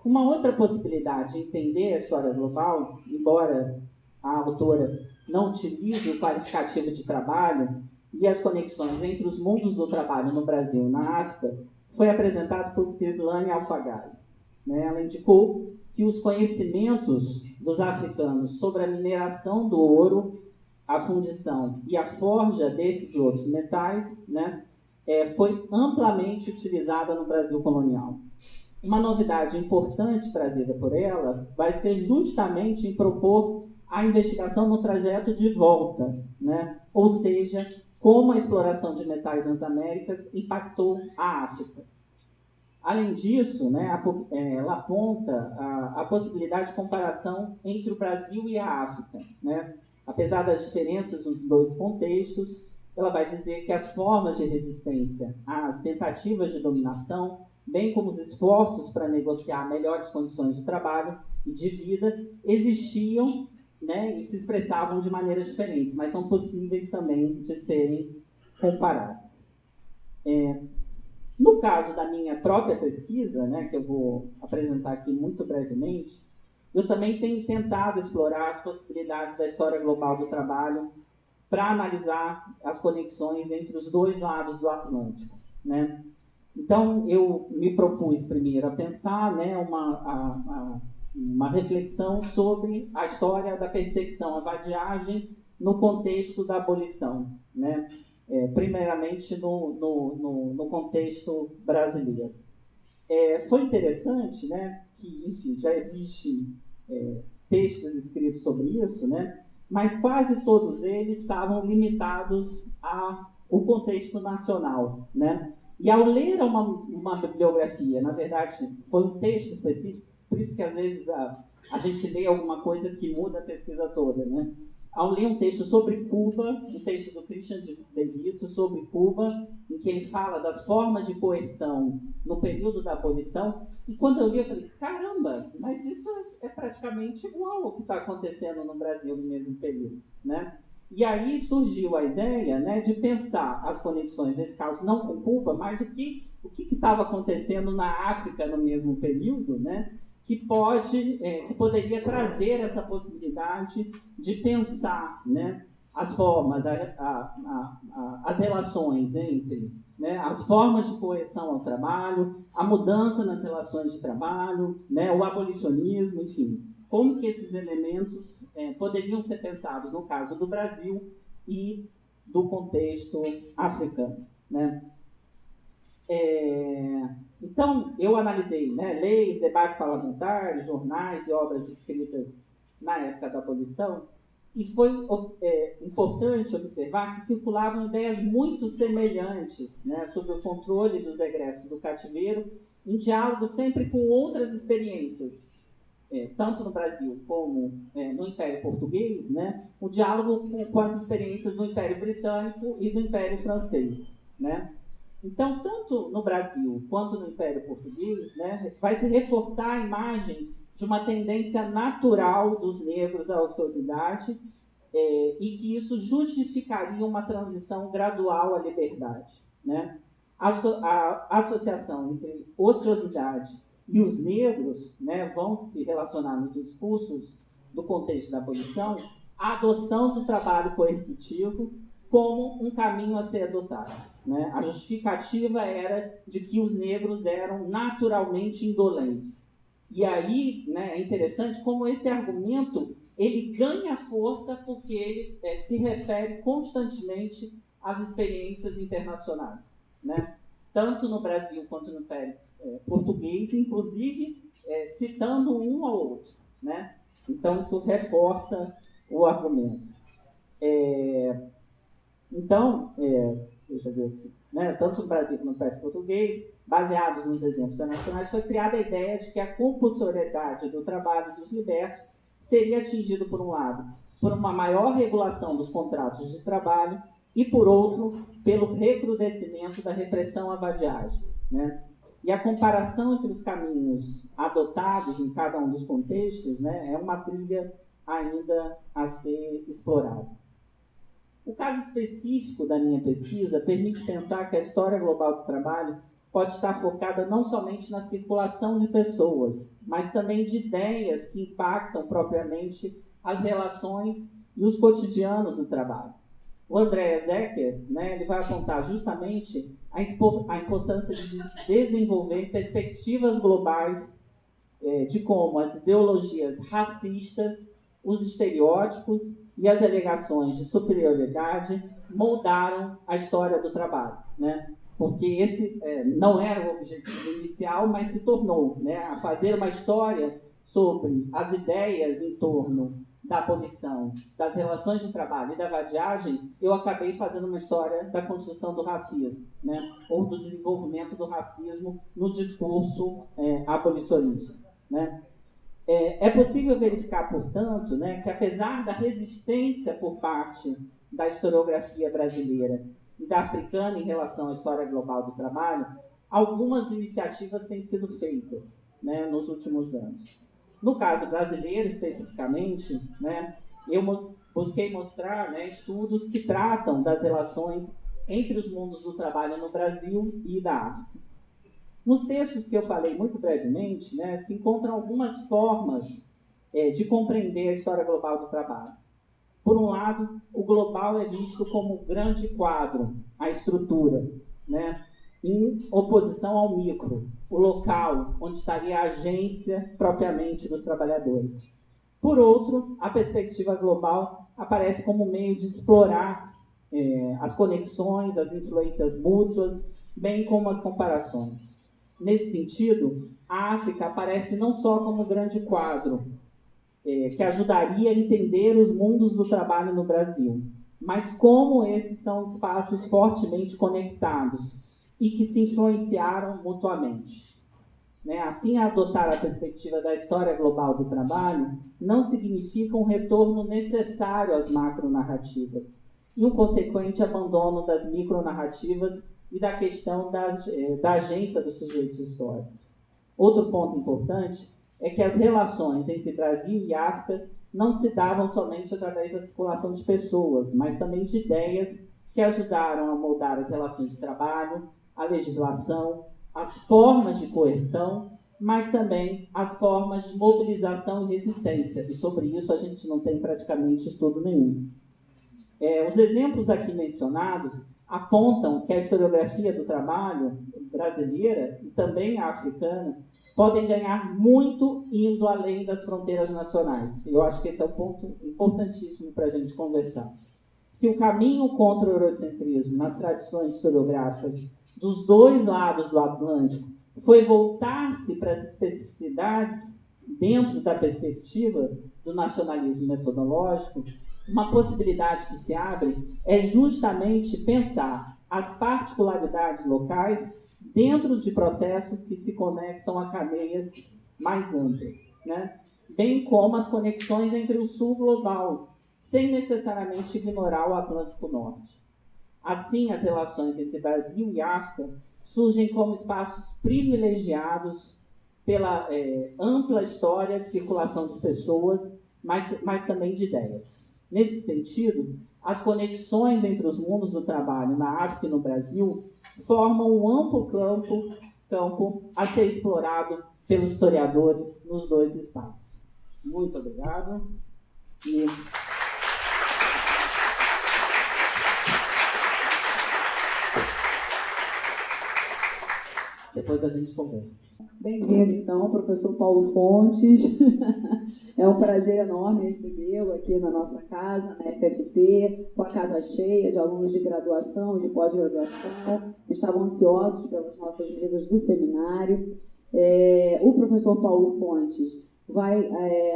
Uma outra possibilidade de entender a história global, embora a autora não utilize o qualificativo de trabalho e as conexões entre os mundos do trabalho no Brasil e na África, foi apresentado por Kislane Alfagai. Ela indicou que os conhecimentos dos africanos sobre a mineração do ouro, a fundição e a forja desses e outros metais, né, foi amplamente utilizada no Brasil colonial. Uma novidade importante trazida por ela vai ser justamente em propor a investigação no trajeto de volta, né? Ou seja, como a exploração de metais nas Américas impactou a África. Além disso, né, ela aponta a possibilidade de comparação entre o Brasil e a África, né? Apesar das diferenças nos dois contextos, ela vai dizer que as formas de resistência às tentativas de dominação, bem como os esforços para negociar melhores condições de trabalho e de vida, existiam, né, e se expressavam de maneiras diferentes, mas são possíveis também de serem comparadas. No caso da minha própria pesquisa, né, que eu vou apresentar aqui muito brevemente, eu também tenho tentado explorar as possibilidades da história global do trabalho para analisar as conexões entre os dois lados do Atlântico, né? Então, eu me propus primeiro a pensar, né, uma reflexão sobre a história da perseguição à vadiagem no contexto da abolição, né? Primeiramente no contexto brasileiro. Foi interessante, né, que, enfim, já existem textos escritos sobre isso, né, mas quase todos eles estavam limitados ao contexto nacional, né? E ao ler uma bibliografia, na verdade, foi um texto específico, por isso que às vezes a gente lê alguma coisa que muda a pesquisa toda, né? Ao ler um texto sobre Cuba, um texto do Christian de Vito sobre Cuba, em que ele fala das formas de coerção no período da abolição, e quando eu li, eu falei, caramba, mas isso é praticamente igual ao que está acontecendo no Brasil no mesmo período, né? E aí surgiu a ideia, né, de pensar as conexões, nesse caso não com Cuba, mas o que estava acontecendo na África no mesmo período, né, que poderia trazer essa possibilidade de pensar, né, as formas, as relações entre, né, as formas de coerção ao trabalho, a mudança nas relações de trabalho, né, o abolicionismo, enfim. Como que esses elementos poderiam ser pensados no caso do Brasil e do contexto africano, né? Então, eu analisei, né, leis, debates parlamentares, jornais e obras escritas na época da abolição, e foi importante observar que circulavam ideias muito semelhantes, né, sobre o controle dos egressos do cativeiro, em diálogo sempre com outras experiências, tanto no Brasil como no Império Português, né, o diálogo com as experiências do Império Britânico e do Império Francês, né? Então, tanto no Brasil quanto no Império Português, né, vai se reforçar a imagem de uma tendência natural dos negros à ociosidade e que isso justificaria uma transição gradual à liberdade, né? A associação entre ociosidade e os negros, né, vão se relacionar nos discursos do contexto da abolição a adoção do trabalho coercitivo como um caminho a ser adotado, né? A justificativa era de que os negros eram naturalmente indolentes. E aí, né, é interessante como esse argumento ele ganha força porque ele se refere constantemente às experiências internacionais, né? Tanto no Brasil quanto no Império Português, inclusive citando um ao outro, né? Então isso reforça o argumento. Então, deixa eu ver aqui, né? Tanto no Brasil como no Império Português, baseados nos exemplos internacionais, foi criada a ideia de que a compulsoriedade do trabalho dos libertos seria atingido, por um lado, por uma maior regulação dos contratos de trabalho e, por outro, pelo recrudescimento da repressão à vadiagem, né? E a comparação entre os caminhos adotados em cada um dos contextos, né, é uma trilha ainda a ser explorada. O caso específico da minha pesquisa permite pensar que a história global do trabalho pode estar focada não somente na circulação de pessoas, mas também de ideias que impactam propriamente as relações e os cotidianos do trabalho. O Andreas Eckert, né, ele vai apontar justamente a importância de desenvolver perspectivas globais de como as ideologias racistas, os estereótipos e as alegações de superioridade moldaram a história do trabalho, né? Porque esse não era o objetivo inicial, mas se tornou, né, a fazer uma história sobre as ideias em torno da abolição, das relações de trabalho e da vadiagem. Eu acabei fazendo uma história da construção do racismo, né, ou do desenvolvimento do racismo no discurso abolicionista, né? É possível verificar, portanto, né, que apesar da resistência por parte da historiografia brasileira e da africana em relação à história global do trabalho, algumas iniciativas têm sido feitas, né, nos últimos anos. No caso brasileiro, especificamente, né, eu busquei mostrar, né, estudos que tratam das relações entre os mundos do trabalho no Brasil e da África. Nos textos que eu falei muito brevemente, né, se encontram algumas formas de compreender a história global do trabalho. Por um lado, o global é visto como um grande quadro, a estrutura, né, em oposição ao micro, o local onde estaria a agência propriamente dos trabalhadores. Por outro, a perspectiva global aparece como meio de explorar as conexões, as influências mútuas, bem como as comparações. Nesse sentido, a África aparece não só como grande quadro, que ajudaria a entender os mundos do trabalho no Brasil, mas como esses são espaços fortemente conectados e que se influenciaram mutuamente. Assim, adotar a perspectiva da história global do trabalho não significa um retorno necessário às macronarrativas e um consequente abandono das micronarrativas e da questão da agência dos sujeitos históricos. Outro ponto importante é que as relações entre Brasil e África não se davam somente através da circulação de pessoas, mas também de ideias que ajudaram a moldar as relações de trabalho, a legislação, as formas de coerção, mas também as formas de mobilização e resistência. E sobre isso a gente não tem praticamente estudo nenhum. Os exemplos aqui mencionados apontam que a historiografia do trabalho brasileira e também a africana podem ganhar muito indo além das fronteiras nacionais. Eu acho que esse é um ponto importantíssimo para a gente conversar. Se o caminho contra o eurocentrismo nas tradições historiográficas dos dois lados do Atlântico foi voltar-se para as especificidades dentro da perspectiva do nacionalismo metodológico, uma possibilidade que se abre é justamente pensar as particularidades locais dentro de processos que se conectam a cadeias mais amplas, né? Bem como as conexões entre o sul global, sem necessariamente ignorar o Atlântico Norte. Assim, as relações entre Brasil e África surgem como espaços privilegiados pela ampla história de circulação de pessoas, mas também de ideias. Nesse sentido, as conexões entre os mundos do trabalho na África e no Brasil formam um amplo campo a ser explorado pelos historiadores nos dois espaços. Muito obrigado. Depois a gente conversa. Bem-vindo, então, professor Paulo Fontes. É um prazer enorme recebê-lo aqui na nossa casa, na FFP, com a casa cheia de alunos de graduação, de pós-graduação. Estavam ansiosos pelas nossas mesas do seminário. O professor Paulo Fontes vai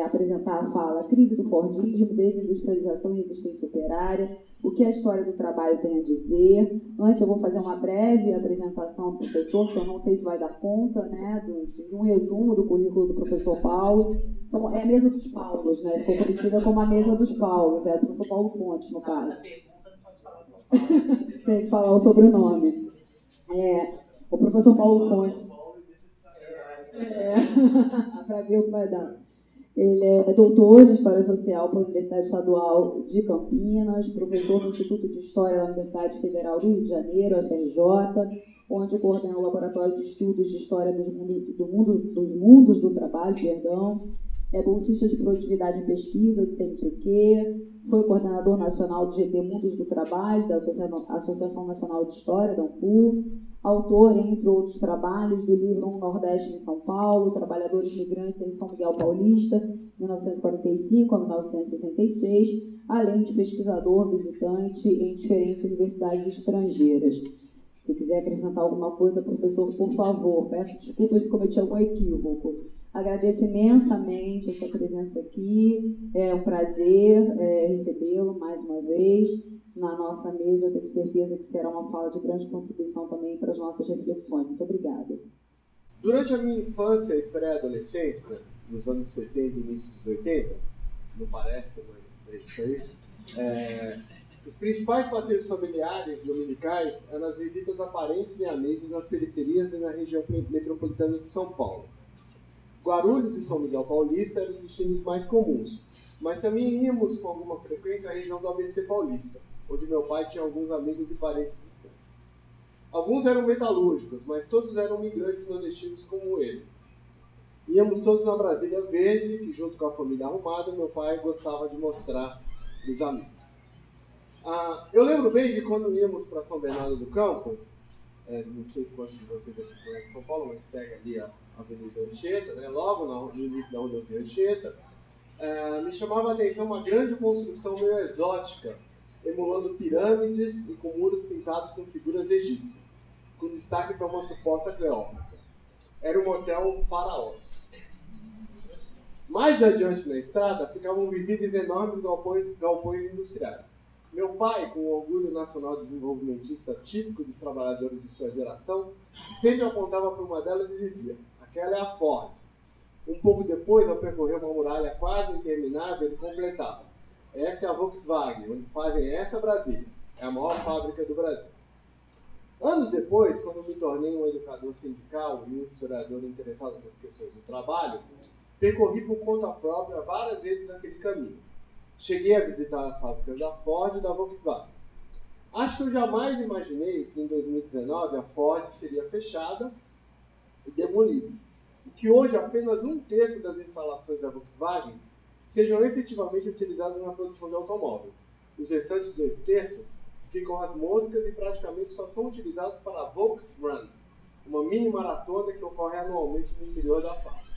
apresentar a fala Crise do Fordismo, Desindustrialização e Existência Operária, o que a história do trabalho tem a dizer. Antes eu vou fazer uma breve apresentação do professor, que eu não sei se vai dar conta, né, de um resumo do currículo do professor Paulo. É a mesa dos Paulos, né? Ficou conhecida como a mesa dos Paulos, é do professor Paulo Fontes, no caso. Tem que falar o sobrenome. O professor Paulo Fontes. Para ver o que vai dar. Ele é doutor em História Social pela Universidade Estadual de Campinas, professor do Instituto de História da Universidade Federal do Rio de Janeiro, FRJ, onde coordena o Laboratório de Estudos de História dos Mundos do Trabalho, é bolsista de produtividade em pesquisa do CNPq, foi coordenador nacional do GT Mundos do Trabalho, da Associação Nacional de História, da ANPU, autor, entre outros trabalhos, do livro Um Nordeste em São Paulo, Trabalhadores Migrantes em São Miguel Paulista, 1945 a 1966, além de pesquisador visitante em diferentes universidades estrangeiras. Se quiser acrescentar alguma coisa, professor, por favor, peço desculpas se cometi algum equívoco. Agradeço imensamente a sua presença aqui, é um prazer recebê-lo mais uma vez na nossa mesa. Eu tenho certeza que será uma fala de grande contribuição também para as nossas reflexões. Muito obrigada. Durante a minha infância e pré-adolescência, nos anos 70 e início dos 80, não parece, mas é isso aí, os principais passeios familiares dominicais eram as visitas a parentes e amigos nas periferias e na região metropolitana de São Paulo. Guarulhos e São Miguel Paulista eram os destinos mais comuns, mas também íamos com alguma frequência à região do ABC Paulista, onde meu pai tinha alguns amigos e parentes distantes. Alguns eram metalúrgicos, mas todos eram migrantes nordestinos como ele. Íamos todos na Brasília Verde, que junto com a família arrumada, meu pai gostava de mostrar para os amigos. Eu lembro bem de quando íamos para São Bernardo do Campo, não sei quantos de vocês aqui conhecem São Paulo, mas pega ali a Avenida Anchieta, né? Logo no início da rodovia Anchieta, me chamava a atenção uma grande construção meio exótica, emulando pirâmides e com muros pintados com figuras egípcias, com destaque para uma suposta Cleópatra. Era um hotel Faraós. Mais adiante na estrada, ficavam visíveis enormes galpões industriais. Meu pai, com o orgulho nacional desenvolvimentista típico dos trabalhadores de sua geração, sempre apontava para uma delas e dizia: aquela é a Ford. Um pouco depois, ao percorrer uma muralha quase interminável, ele completava: essa é a Volkswagen, onde fazem essa Brasília. É a maior fábrica do Brasil. Anos depois, quando me tornei um educador sindical e um historiador interessado nas questões do trabalho, percorri por conta própria várias vezes aquele caminho. Cheguei a visitar as fábricas da Ford e da Volkswagen. Acho que eu jamais imaginei que em 2019 a Ford seria fechada e demolida, e que hoje apenas 1/3 das instalações da Volkswagen sejam efetivamente utilizadas na produção de automóveis. Os restantes 2/3 ficam às moscas e praticamente só são utilizados para a Volksrun, uma mini maratona que ocorre anualmente no interior da fábrica.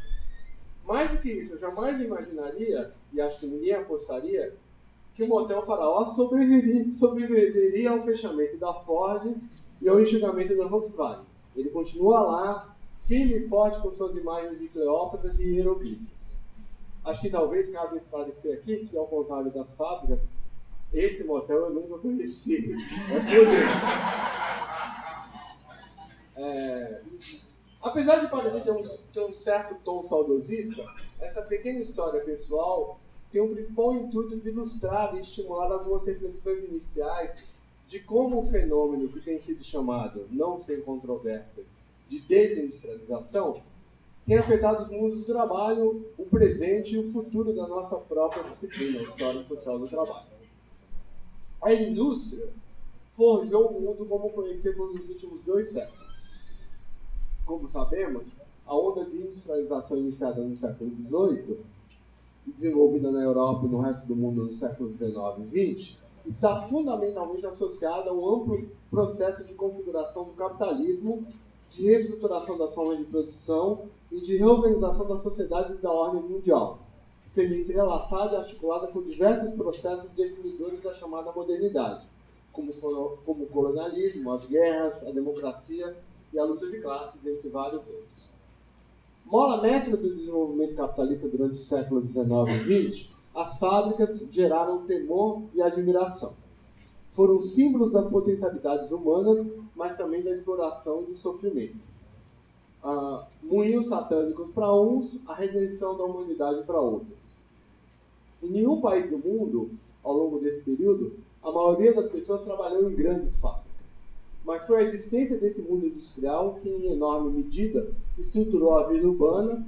Mais do que isso, eu jamais imaginaria, e acho que ninguém apostaria, que o motel Faraó sobreviveria ao fechamento da Ford e ao enxugamento da Volkswagen. Ele continua lá, firme e forte com suas imagens de Cleópatras e hieroglifos. Acho que talvez cabe esclarecer aqui que, ao contrário das fábricas, esse motel eu nunca conheci. Apesar de parecer ter um certo tom saudosista, essa pequena história pessoal tem o principal intuito de ilustrar e estimular algumas reflexões iniciais de como o fenômeno que tem sido chamado, não sem controvérsias, de desindustrialização, tem afetado os mundos do trabalho, o presente e o futuro da nossa própria disciplina, a História Social do Trabalho. A indústria forjou o mundo como conhecemos nos últimos 2 séculos. Como sabemos, a onda de industrialização iniciada no século XVIII e desenvolvida na Europa e no resto do mundo nos séculos XIX e XX está fundamentalmente associada a um amplo processo de configuração do capitalismo, de reestruturação das formas de produção e de reorganização das sociedades da ordem mundial, sendo entrelaçada e articulada com diversos processos definidores da chamada modernidade, como o colonialismo, as guerras, a democracia e a luta de classes, entre vários outros. Mola mestra do desenvolvimento capitalista durante os séculos XIX e XX, as fábricas geraram temor e admiração. Foram símbolos das potencialidades humanas, mas também da exploração e do sofrimento. Moinhos satânicos para uns, a redenção da humanidade para outros. Em nenhum país do mundo, ao longo desse período, a maioria das pessoas trabalhou em grandes fábricas. Mas foi a existência desse mundo industrial que, em enorme medida, estruturou a vida urbana,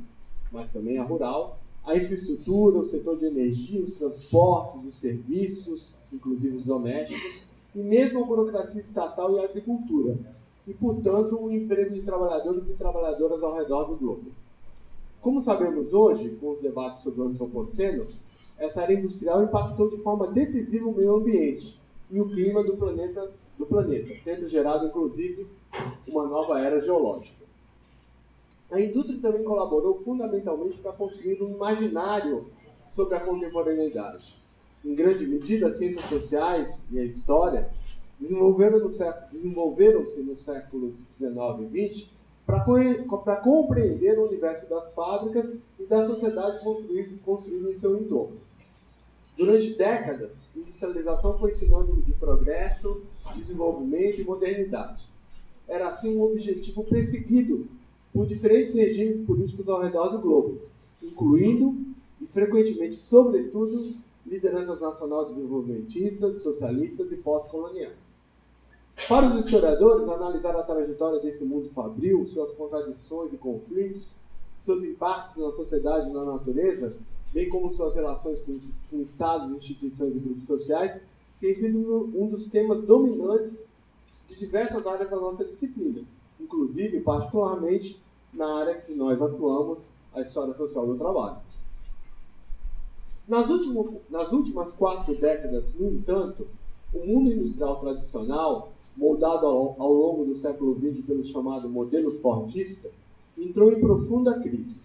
mas também a rural, a infraestrutura, o setor de energia, os transportes, os serviços, inclusive os domésticos, e mesmo a burocracia estatal e a agricultura, e, portanto, o emprego de trabalhadores e trabalhadoras ao redor do globo. Como sabemos hoje, com os debates sobre o antropoceno, essa área industrial impactou de forma decisiva o meio ambiente e o clima do planeta, tendo gerado, inclusive, uma nova era geológica. A indústria também colaborou fundamentalmente para construir um imaginário sobre a contemporaneidade. Em grande medida, as ciências sociais e a história desenvolveram-se nos séculos XIX e XX para compreender o universo das fábricas e da sociedade construída em seu entorno. Durante décadas, industrialização foi sinônimo de progresso, desenvolvimento e modernidade. Era assim um objetivo perseguido por diferentes regimes políticos ao redor do globo, incluindo, e frequentemente, sobretudo, lideranças nacional-desenvolvimentistas, socialistas e pós-coloniais. Para os historiadores, analisar a trajetória desse mundo fabril, suas contradições e conflitos, seus impactos na sociedade e na natureza, bem como suas relações com estados, instituições e grupos sociais, tem sido um dos temas dominantes de diversas áreas da nossa disciplina, inclusive, particularmente, na área que nós atuamos, a história social do trabalho. Nas últimas 4 décadas, no entanto, o mundo industrial tradicional, moldado ao longo do século XX pelo chamado modelo fordista, entrou em profunda crise.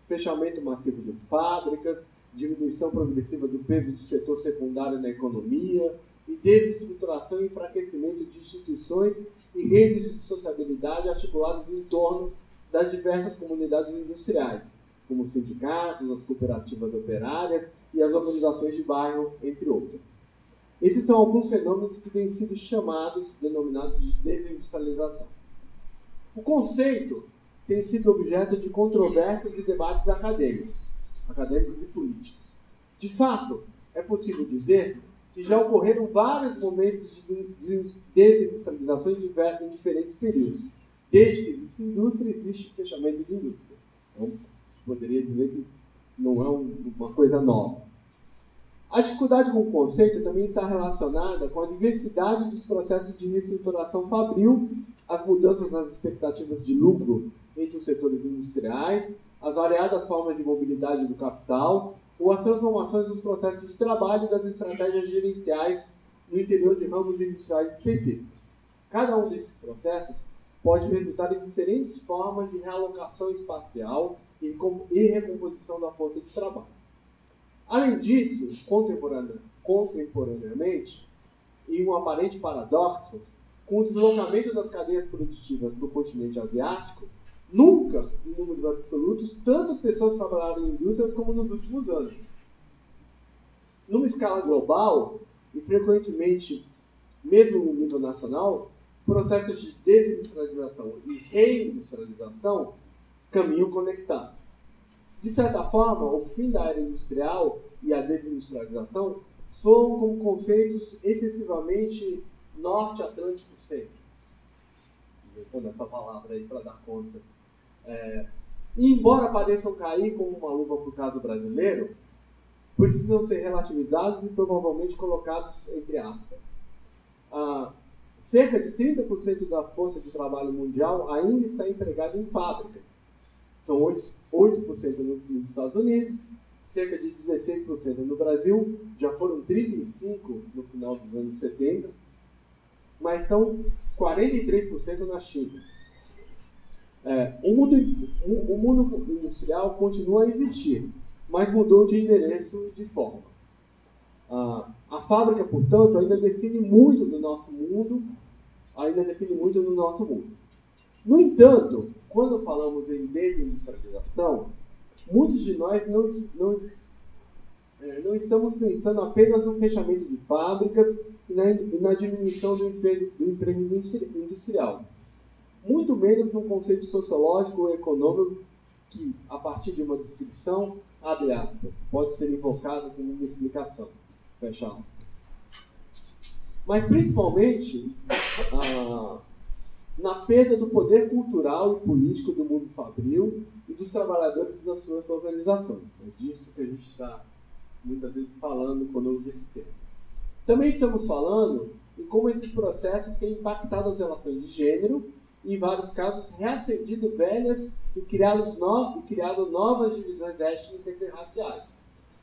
Fechamento massivo de fábricas, diminuição progressiva do peso do setor secundário na economia e desestruturação e enfraquecimento de instituições e redes de sociabilidade articuladas em torno das diversas comunidades industriais, como os sindicatos, as cooperativas operárias e as organizações de bairro, entre outras. Esses são alguns fenômenos que têm sido denominados de desindustrialização. O conceito tem sido objeto de controvérsias e debates acadêmicos e políticos. De fato, é possível dizer que já ocorreram vários momentos de desindustrialização em diferentes períodos. Desde que existe indústria, existe fechamento de indústria. Então, poderia dizer que não é uma coisa nova. A dificuldade com o conceito também está relacionada com a diversidade dos processos de reestruturação fabril, as mudanças nas expectativas de lucro entre os setores industriais, as variadas formas de mobilidade do capital ou as transformações dos processos de trabalho e das estratégias gerenciais no interior de ramos industriais específicos. Cada um desses processos pode resultar em diferentes formas de realocação espacial e recomposição da força de trabalho. Além disso, contemporaneamente, e um aparente paradoxo, com o deslocamento das cadeias produtivas para o continente asiático, nunca, em números absolutos, tantas pessoas trabalharam em indústrias como nos últimos anos. Numa escala global, e frequentemente, mesmo no nível nacional, processos de desindustrialização e reindustrialização caminham conectados. De certa forma, o fim da era industrial e a desindustrialização soam como conceitos excessivamente norte-atlântico-cêntricos. Inventando essa palavra aí para dar conta. E embora pareçam cair como uma luva para o caso brasileiro, precisam ser relativizados e provavelmente colocados entre aspas. Cerca de 30% da força de trabalho mundial ainda está empregada em fábricas. São 8% nos Estados Unidos, cerca de 16% no Brasil, já foram 35% no final dos anos 70, mas são 43% na China. O mundo industrial continua a existir, mas mudou de endereço e de forma. A fábrica, portanto, ainda define muito do nosso mundo. No entanto, quando falamos em desindustrialização, muitos de nós não estamos pensando apenas no fechamento de fábricas e na diminuição do emprego industrial. Muito menos num conceito sociológico ou econômico que, a partir de uma descrição, abre aspas, pode ser invocado como uma explicação, fecha aspas. Mas, principalmente, na perda do poder cultural e político do mundo fabril e dos trabalhadores das suas organizações. É disso que a gente está, muitas vezes, falando quando usa esse termo. Também estamos falando em como esses processos têm impactado as relações de gênero e, em vários casos, reacendido velhas e criado novas divisões étnicas e raciais.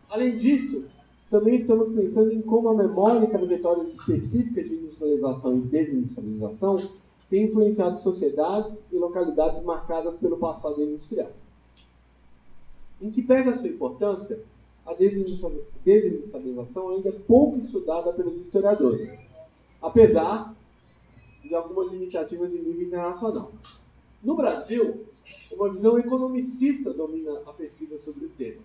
Além disso, também estamos pensando em como a memória e trajetórias específicas de industrialização e desindustrialização têm influenciado sociedades e localidades marcadas pelo passado industrial. Em que pese a sua importância, a desindustrialização ainda é pouco estudada pelos historiadores, apesar de algumas iniciativas em nível internacional. No Brasil, uma visão economicista domina a pesquisa sobre o tema,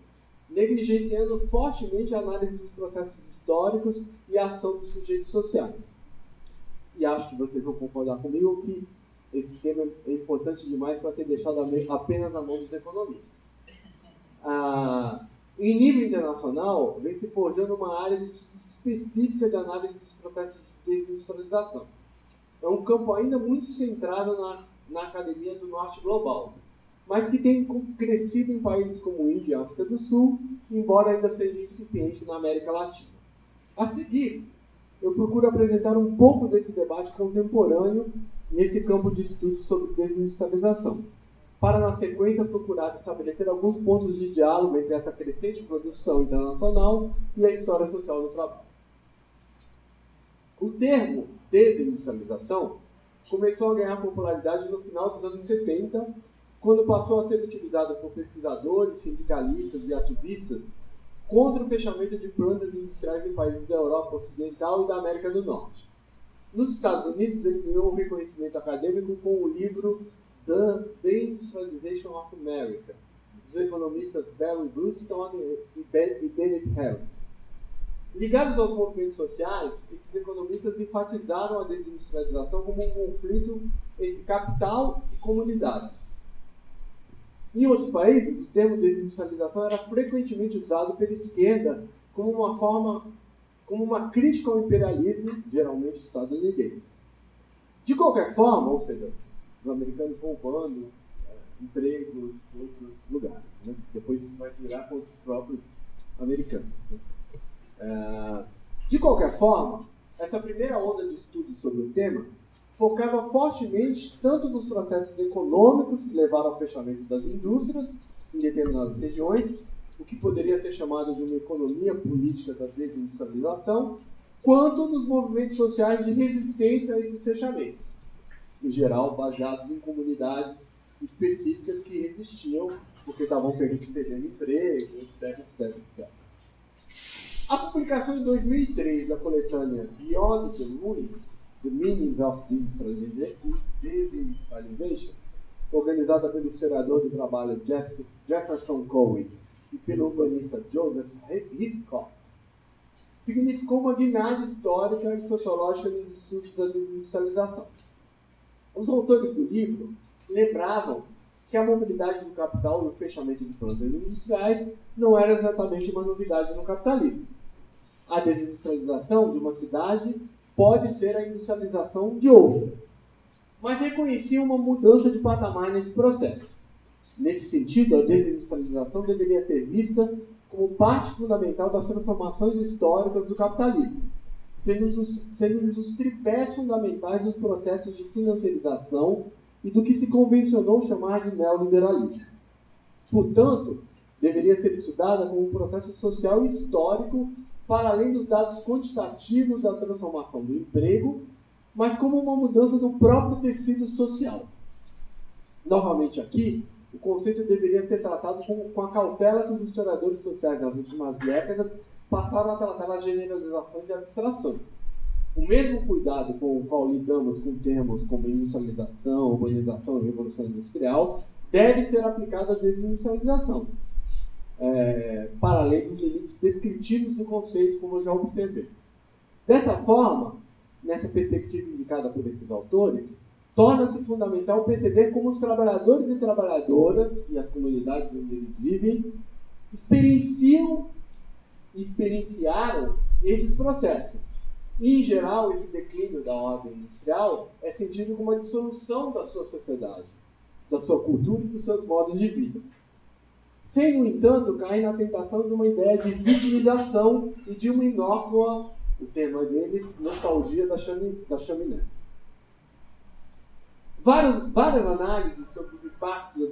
negligenciando fortemente a análise dos processos históricos e a ação dos sujeitos sociais. E acho que vocês vão concordar comigo que esse tema é importante demais para ser deixado apenas na mão dos economistas. Em nível internacional, vem se forjando uma área específica de análise dos processos de desindustrialização. É um campo ainda muito centrado na academia do norte global, mas que tem crescido em países como Índia e África do Sul, embora ainda seja incipiente na América Latina. A seguir, eu procuro apresentar um pouco desse debate contemporâneo nesse campo de estudo sobre desindustrialização, para, na sequência, procurar estabelecer alguns pontos de diálogo entre essa crescente produção internacional e a história social do trabalho. O termo desindustrialização começou a ganhar popularidade no final dos anos 70, quando passou a ser utilizado por pesquisadores, sindicalistas e ativistas contra o fechamento de plantas industriais em países da Europa Ocidental e da América do Norte. Nos Estados Unidos, ele ganhou um reconhecimento acadêmico com o livro The Deindustrialization of America, dos economistas Barry Bluestone e Bennett Harris. Ligados aos movimentos sociais, esses economistas enfatizaram a desindustrialização como um conflito entre capital e comunidades. Em outros países, o termo desindustrialização era frequentemente usado pela esquerda como uma crítica ao imperialismo, geralmente estadunidense. De qualquer forma, ou seja, os americanos roubando empregos em outros lugares, né? Depois isso vai virar contra os próprios americanos. Né? De qualquer forma, essa primeira onda de estudos sobre o tema focava fortemente tanto nos processos econômicos que levaram ao fechamento das indústrias em determinadas regiões, o que poderia ser chamado de uma economia política da desindustrialização, quanto nos movimentos sociais de resistência a esses fechamentos, em geral baseados em comunidades específicas que resistiam porque estavam perdendo emprego, etc, etc, etc. A publicação em 2003 da coletânea Beyond the Ruins, The Meaning of Desindustrialization, organizada pelo historiador do trabalho Jefferson Cohen e pelo urbanista Joseph Hitchcock, significou uma guinada histórica e sociológica nos estudos da desindustrialização. Os autores do livro lembravam que a mobilidade do capital e o fechamento de plantas industriais não era exatamente uma novidade no capitalismo. A desindustrialização de uma cidade pode ser a industrialização de outra, mas reconhecia uma mudança de patamar nesse processo. Nesse sentido, a desindustrialização deveria ser vista como parte fundamental das transformações históricas do capitalismo, sendo os tripés fundamentais dos processos de financiarização e do que se convencionou chamar de neoliberalismo. Portanto, deveria ser estudada como um processo social e histórico para além dos dados quantitativos da transformação do emprego, mas como uma mudança do próprio tecido social. Novamente aqui, o conceito deveria ser tratado com a cautela que os historiadores sociais nas últimas décadas passaram a tratar as generalizações e abstrações. O mesmo cuidado com o qual lidamos com termos como industrialização, urbanização e revolução industrial deve ser aplicado à desindustrialização, para além dos limites descritivos do conceito, como eu já observei. Dessa forma, nessa perspectiva indicada por esses autores, torna-se fundamental perceber como os trabalhadores e trabalhadoras e as comunidades onde eles vivem experienciaram esses processos. E, em geral, esse declínio da ordem industrial é sentido como uma dissolução da sua sociedade, da sua cultura e dos seus modos de vida. Sem, no entanto, cair na tentação de uma ideia de vitimização e de uma inócua, o tema deles, nostalgia da chaminé. Várias análises sobre os impactos da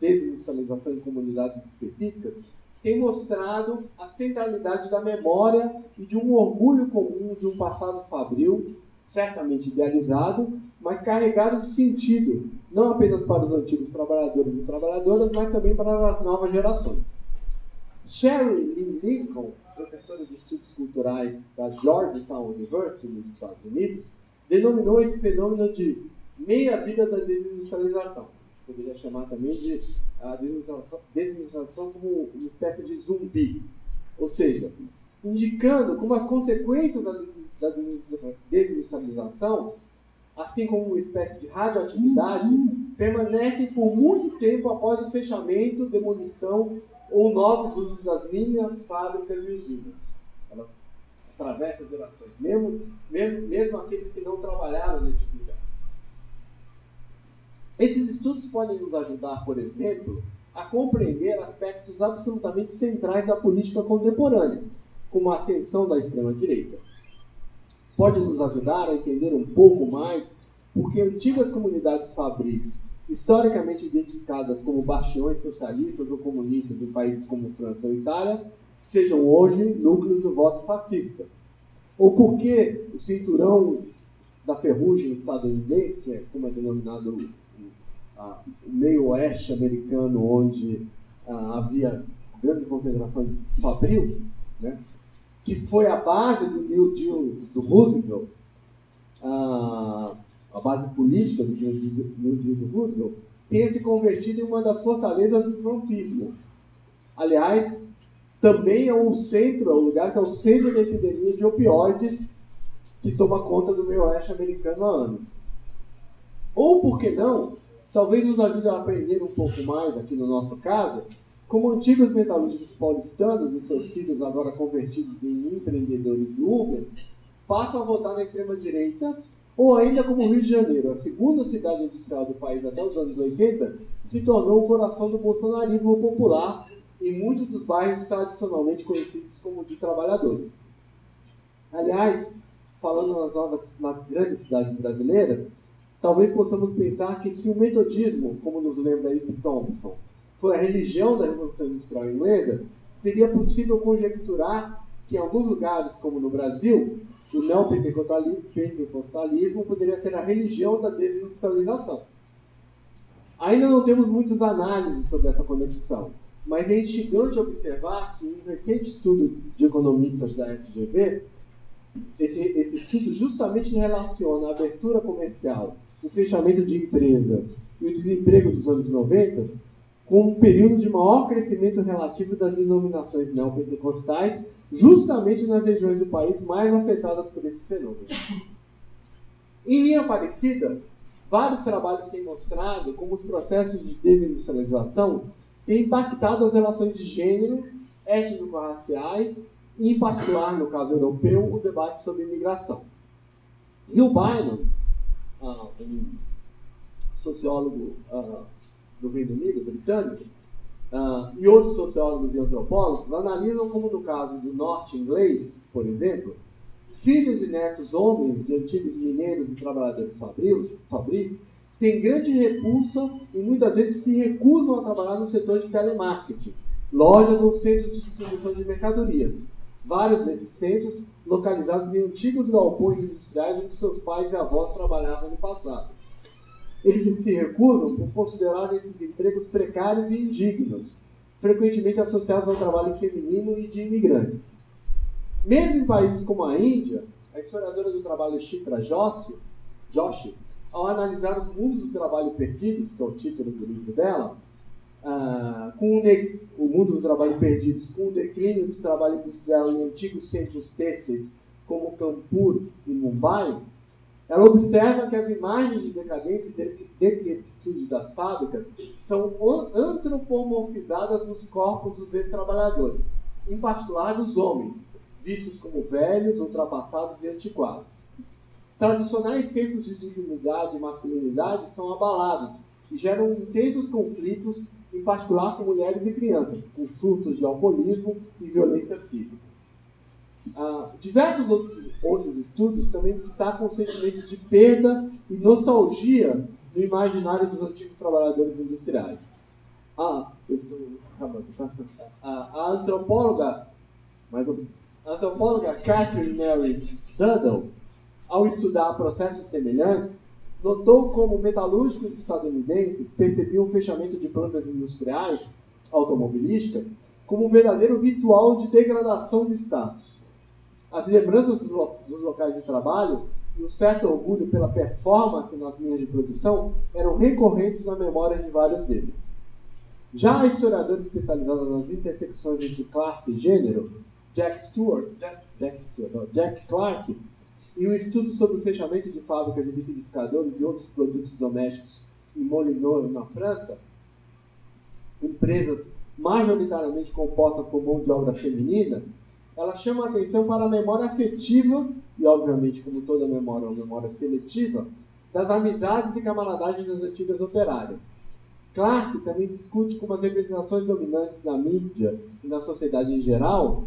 desindustrialização em comunidades específicas têm mostrado a centralidade da memória e de um orgulho comum de um passado fabril, certamente idealizado, mas carregado de sentido, não apenas para os antigos trabalhadores e trabalhadoras, mas também para as novas gerações. Sherry Lynn Lincoln, professora de estudos culturais da Georgetown University, nos Estados Unidos, denominou esse fenômeno de meia-vida da desindustrialização. Poderia chamar também de a desindustrialização como uma espécie de zumbi. Ou seja, indicando como as consequências da desindustrialização, assim como uma espécie de radioatividade, permanecem por muito tempo após o fechamento, demolição ou novos usos das minas, fábricas e usinas. Ela atravessa gerações, mesmo aqueles que não trabalharam nesse lugar. Esses estudos podem nos ajudar, por exemplo, a compreender aspectos absolutamente centrais da política contemporânea, como a ascensão da extrema-direita. Pode nos ajudar a entender um pouco mais porque antigas comunidades fabris historicamente identificadas como bastiões socialistas ou comunistas em países como França ou Itália, sejam hoje núcleos do voto fascista. Ou porque o cinturão da ferrugem estadunidense, que é como é denominado o meio oeste americano, onde havia grande concentração de fabril, né, que foi a base do New Deal do Roosevelt, a base política do New Deal do Roosevelt, tenha se convertido em uma das fortalezas do trumpismo. Aliás, também é o lugar que é o centro da epidemia de opioides que toma conta do meio oeste americano há anos. Ou, por que não, talvez nos ajude a aprender um pouco mais, aqui no nosso caso, como antigos metalúrgicos paulistanos e seus filhos agora convertidos em empreendedores do Uber, passam a votar na extrema-direita, ou ainda como o Rio de Janeiro, a segunda cidade industrial do país até os anos 80, se tornou o coração do bolsonarismo popular em muitos dos bairros tradicionalmente conhecidos como de trabalhadores. Aliás, falando nas grandes cidades brasileiras, talvez possamos pensar que se o metodismo, como nos lembra Ip Thompson, foi a religião da Revolução Industrial Inglesa, seria possível conjecturar que em alguns lugares, como no Brasil, o neopentecostalismo poderia ser a religião da desindustrialização. Ainda não temos muitas análises sobre essa conexão, mas é instigante observar que em um recente estudo de economistas da FGV, esse estudo justamente relaciona a abertura comercial, o fechamento de empresas e o desemprego dos anos 90 com um período de maior crescimento relativo das denominações neopentecostais, justamente nas regiões do país mais afetadas por esses fenômenos. Em linha parecida, vários trabalhos têm mostrado como os processos de desindustrialização têm impactado as relações de gênero, étnico-raciais e, em particular, no caso europeu, o debate sobre imigração. Hill Bynum, um sociólogo do Reino Unido, britânico, e outros sociólogos e antropólogos analisam como, no caso do norte inglês, por exemplo, filhos e netos homens de antigos mineiros e trabalhadores fabris têm grande repulsa e muitas vezes se recusam a trabalhar no setor de telemarketing, lojas ou centros de distribuição de mercadorias. Vários desses centros localizados em antigos galpões industriais onde seus pais e avós trabalhavam no passado. Eles se recusam por considerar esses empregos precários e indignos, frequentemente associados ao trabalho feminino e de imigrantes. Mesmo em países como a Índia, a historiadora do trabalho Chitra Joshi, ao analisar os mundos do trabalho perdidos, que é o título do livro dela, o mundo do trabalho perdidos com o declínio do trabalho industrial em antigos centros têxteis como Kanpur e Mumbai, ela observa que as imagens de decadência e decrepitude das fábricas são antropomorfizadas nos corpos dos ex-trabalhadores, em particular dos homens, vistos como velhos, ultrapassados e antiquados. Tradicionais sensos de dignidade e masculinidade são abalados e geram intensos conflitos, em particular com mulheres e crianças, com surtos de alcoolismo e violência física. Diversos outros estudos também destacam sentimentos de perda e nostalgia no imaginário dos antigos trabalhadores industriais. A antropóloga Catherine Mary Duddle, ao estudar processos semelhantes, notou como metalúrgicos estadunidenses percebiam o fechamento de plantas industriais automobilísticas como um verdadeiro ritual de degradação de status. As lembranças dos locais de trabalho e um certo orgulho pela performance nas linhas de produção eram recorrentes na memória de vários deles. Já a historiadora especializada nas intersecções entre classe e gênero, Jack Clark, em um estudo sobre o fechamento de fábricas de liquidificador e de outros produtos domésticos em Molineux, na França, empresas majoritariamente compostas por mão de obra feminina, ela chama a atenção para a memória afetiva, e obviamente, como toda memória é uma memória seletiva, das amizades e camaradagem das antigas operárias. Clark também discute como as representações dominantes na mídia e na sociedade em geral,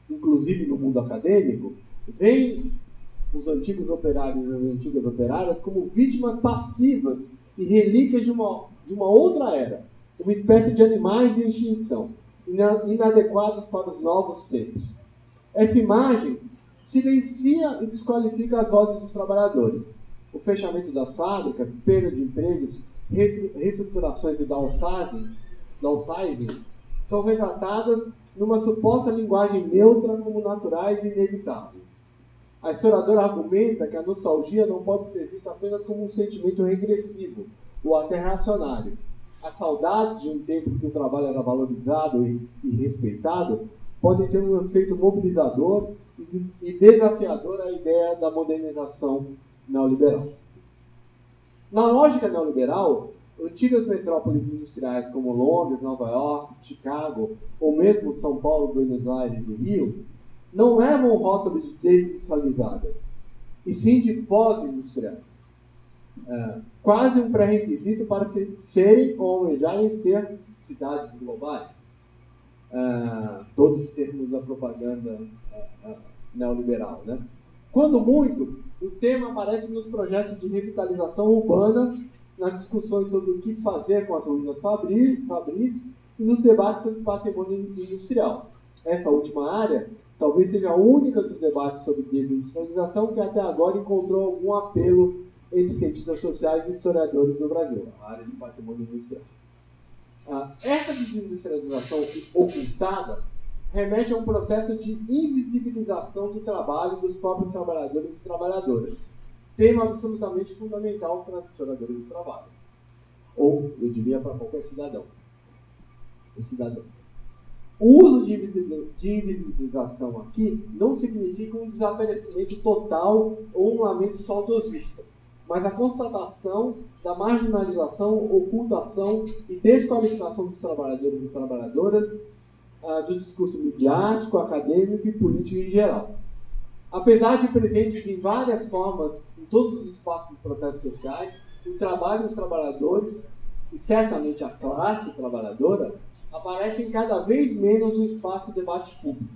inclusive no mundo acadêmico, vêm os antigos operários e as antigas operárias como vítimas passivas e relíquias de uma outra era, uma espécie de animais em extinção, inadequados para os novos tempos. Essa imagem silencia e desqualifica as vozes dos trabalhadores. O fechamento das fábricas, perda de empregos, reestruturações e downsizings são retratadas numa suposta linguagem neutra como naturais e inevitáveis. A historiadora argumenta que a nostalgia não pode ser vista apenas como um sentimento regressivo ou até reacionário. As saudades de um tempo em que o trabalho era valorizado e respeitado podem ter um efeito mobilizador e desafiador à ideia da modernização neoliberal. Na lógica neoliberal, antigas metrópoles industriais como Londres, Nova York, Chicago, ou mesmo São Paulo, Buenos Aires e Rio, não levam o rótulo de desindustrializadas, e sim de pós-industriais. Quase um pré-requisito para serem ou almejarem ser cidades globais. Todos os termos da propaganda neoliberal, né? Quando muito, o tema aparece nos projetos de revitalização urbana, nas discussões sobre o que fazer com as ruínas fabris e nos debates sobre patrimônio industrial. Essa última área talvez seja a única dos debates sobre desindustrialização que até agora encontrou algum apelo entre cientistas sociais e historiadores no Brasil, a área de patrimônio industrial. Essa desindustrialização ocultada remete a um processo de invisibilização do trabalho dos próprios trabalhadores e trabalhadoras, tema absolutamente fundamental para os historiadores do trabalho, ou, eu diria, para qualquer cidadão e cidadãs. O uso de invisibilização aqui não significa um desaparecimento total ou um lamento saudosista, mas a constatação da marginalização, ocultação e desqualificação dos trabalhadores e trabalhadoras do discurso midiático, acadêmico e político em geral. Apesar de presentes em várias formas em todos os espaços dos processos sociais, o trabalho dos trabalhadores, e certamente a classe trabalhadora, aparecem cada vez menos no espaço de debate público.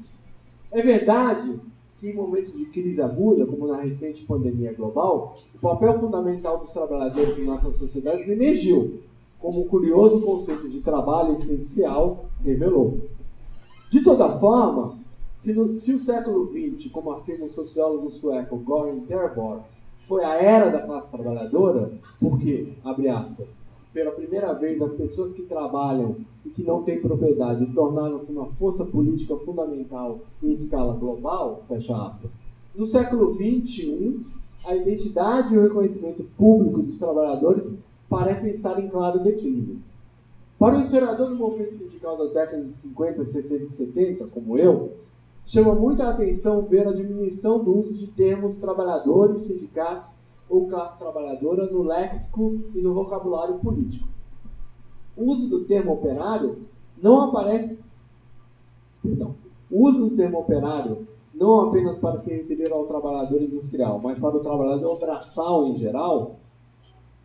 É verdade que em momentos de crise aguda, como na recente pandemia global, o papel fundamental dos trabalhadores em nossas sociedades emergiu, como o curioso conceito de trabalho essencial revelou. De toda forma, se o século XX, como afirma o sociólogo sueco Göran Terborg, foi a era da classe trabalhadora, porque, abre aspas, pela primeira vez as pessoas que trabalham e que não têm propriedade tornaram-se uma força política fundamental em escala global, fecha aspas. No século XXI, a identidade e o reconhecimento público dos trabalhadores parecem estar em claro declínio. Para o historiador do movimento sindical das décadas de 50, 60 e 70, como eu, chama muita atenção ver a diminuição do uso de termos trabalhadores, sindicatos ou classe trabalhadora no léxico e no vocabulário político. O uso do termo operário não aparece... O uso do termo operário não apenas para se referir ao trabalhador industrial, mas para o trabalhador braçal em geral,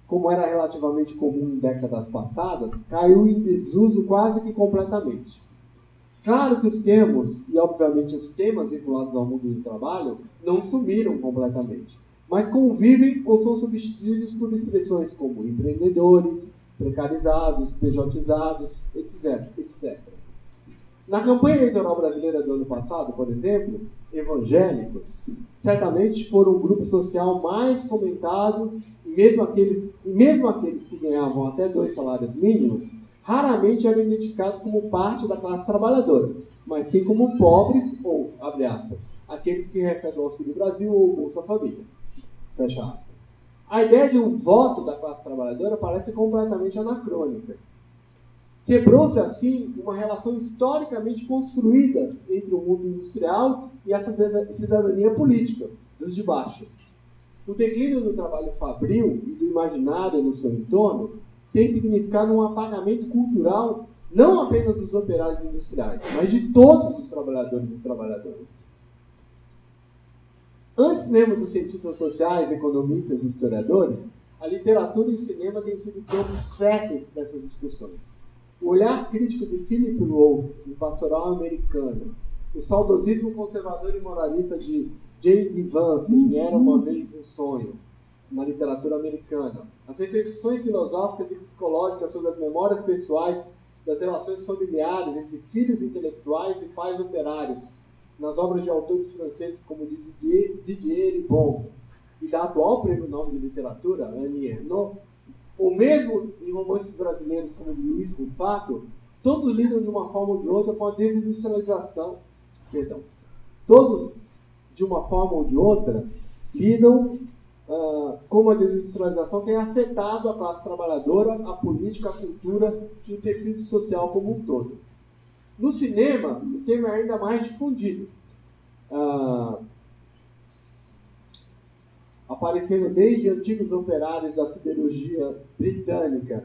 como era relativamente comum em décadas passadas, caiu em desuso quase que completamente. Claro que os termos, e obviamente os temas vinculados ao mundo do trabalho, não sumiram completamente, mas convivem ou são substituídos por expressões como empreendedores, precarizados, pejotizados, etc. Na campanha eleitoral brasileira do ano passado, por exemplo, evangélicos certamente foram o grupo social mais comentado, e mesmo aqueles que ganhavam até 2 salários mínimos, raramente eram identificados como parte da classe trabalhadora, mas sim como pobres ou, abre aspas, aqueles que recebem o Auxílio Brasil ou o Bolsa Família, fecha aspas. A ideia de um voto da classe trabalhadora parece completamente anacrônica. Quebrou-se, assim, uma relação historicamente construída entre o mundo industrial e a cidadania política, dos de baixo. O declínio do trabalho fabril e do imaginário no seu entorno tem significado um apagamento cultural não apenas dos operários industriais, mas de todos os trabalhadores e trabalhadoras. Antes mesmo dos cientistas sociais, economistas e historiadores, a literatura e o cinema têm sido campos férteis para essas discussões. O olhar crítico de Philip Roth, em Pastoral Americana, o saudosismo conservador e moralista de J.D. Vance, em Era Uma Vez um Sonho, na literatura americana, as reflexões filosóficas e psicológicas sobre as memórias pessoais das relações familiares entre filhos intelectuais e pais operários, nas obras de autores franceses como Didier Ribon, e da atual Prêmio Nobel de Literatura, Annie Ernaux, ou mesmo em romances brasileiros como Luiz Rufato, todos lidam de uma forma ou de outra com a desindustrialização, todos, de uma forma ou de outra, lidam como a desindustrialização tem afetado a classe trabalhadora, a política, a cultura e o tecido social como um todo. No cinema, o tema é ainda mais difundido, aparecendo desde antigos operários da siderurgia britânica,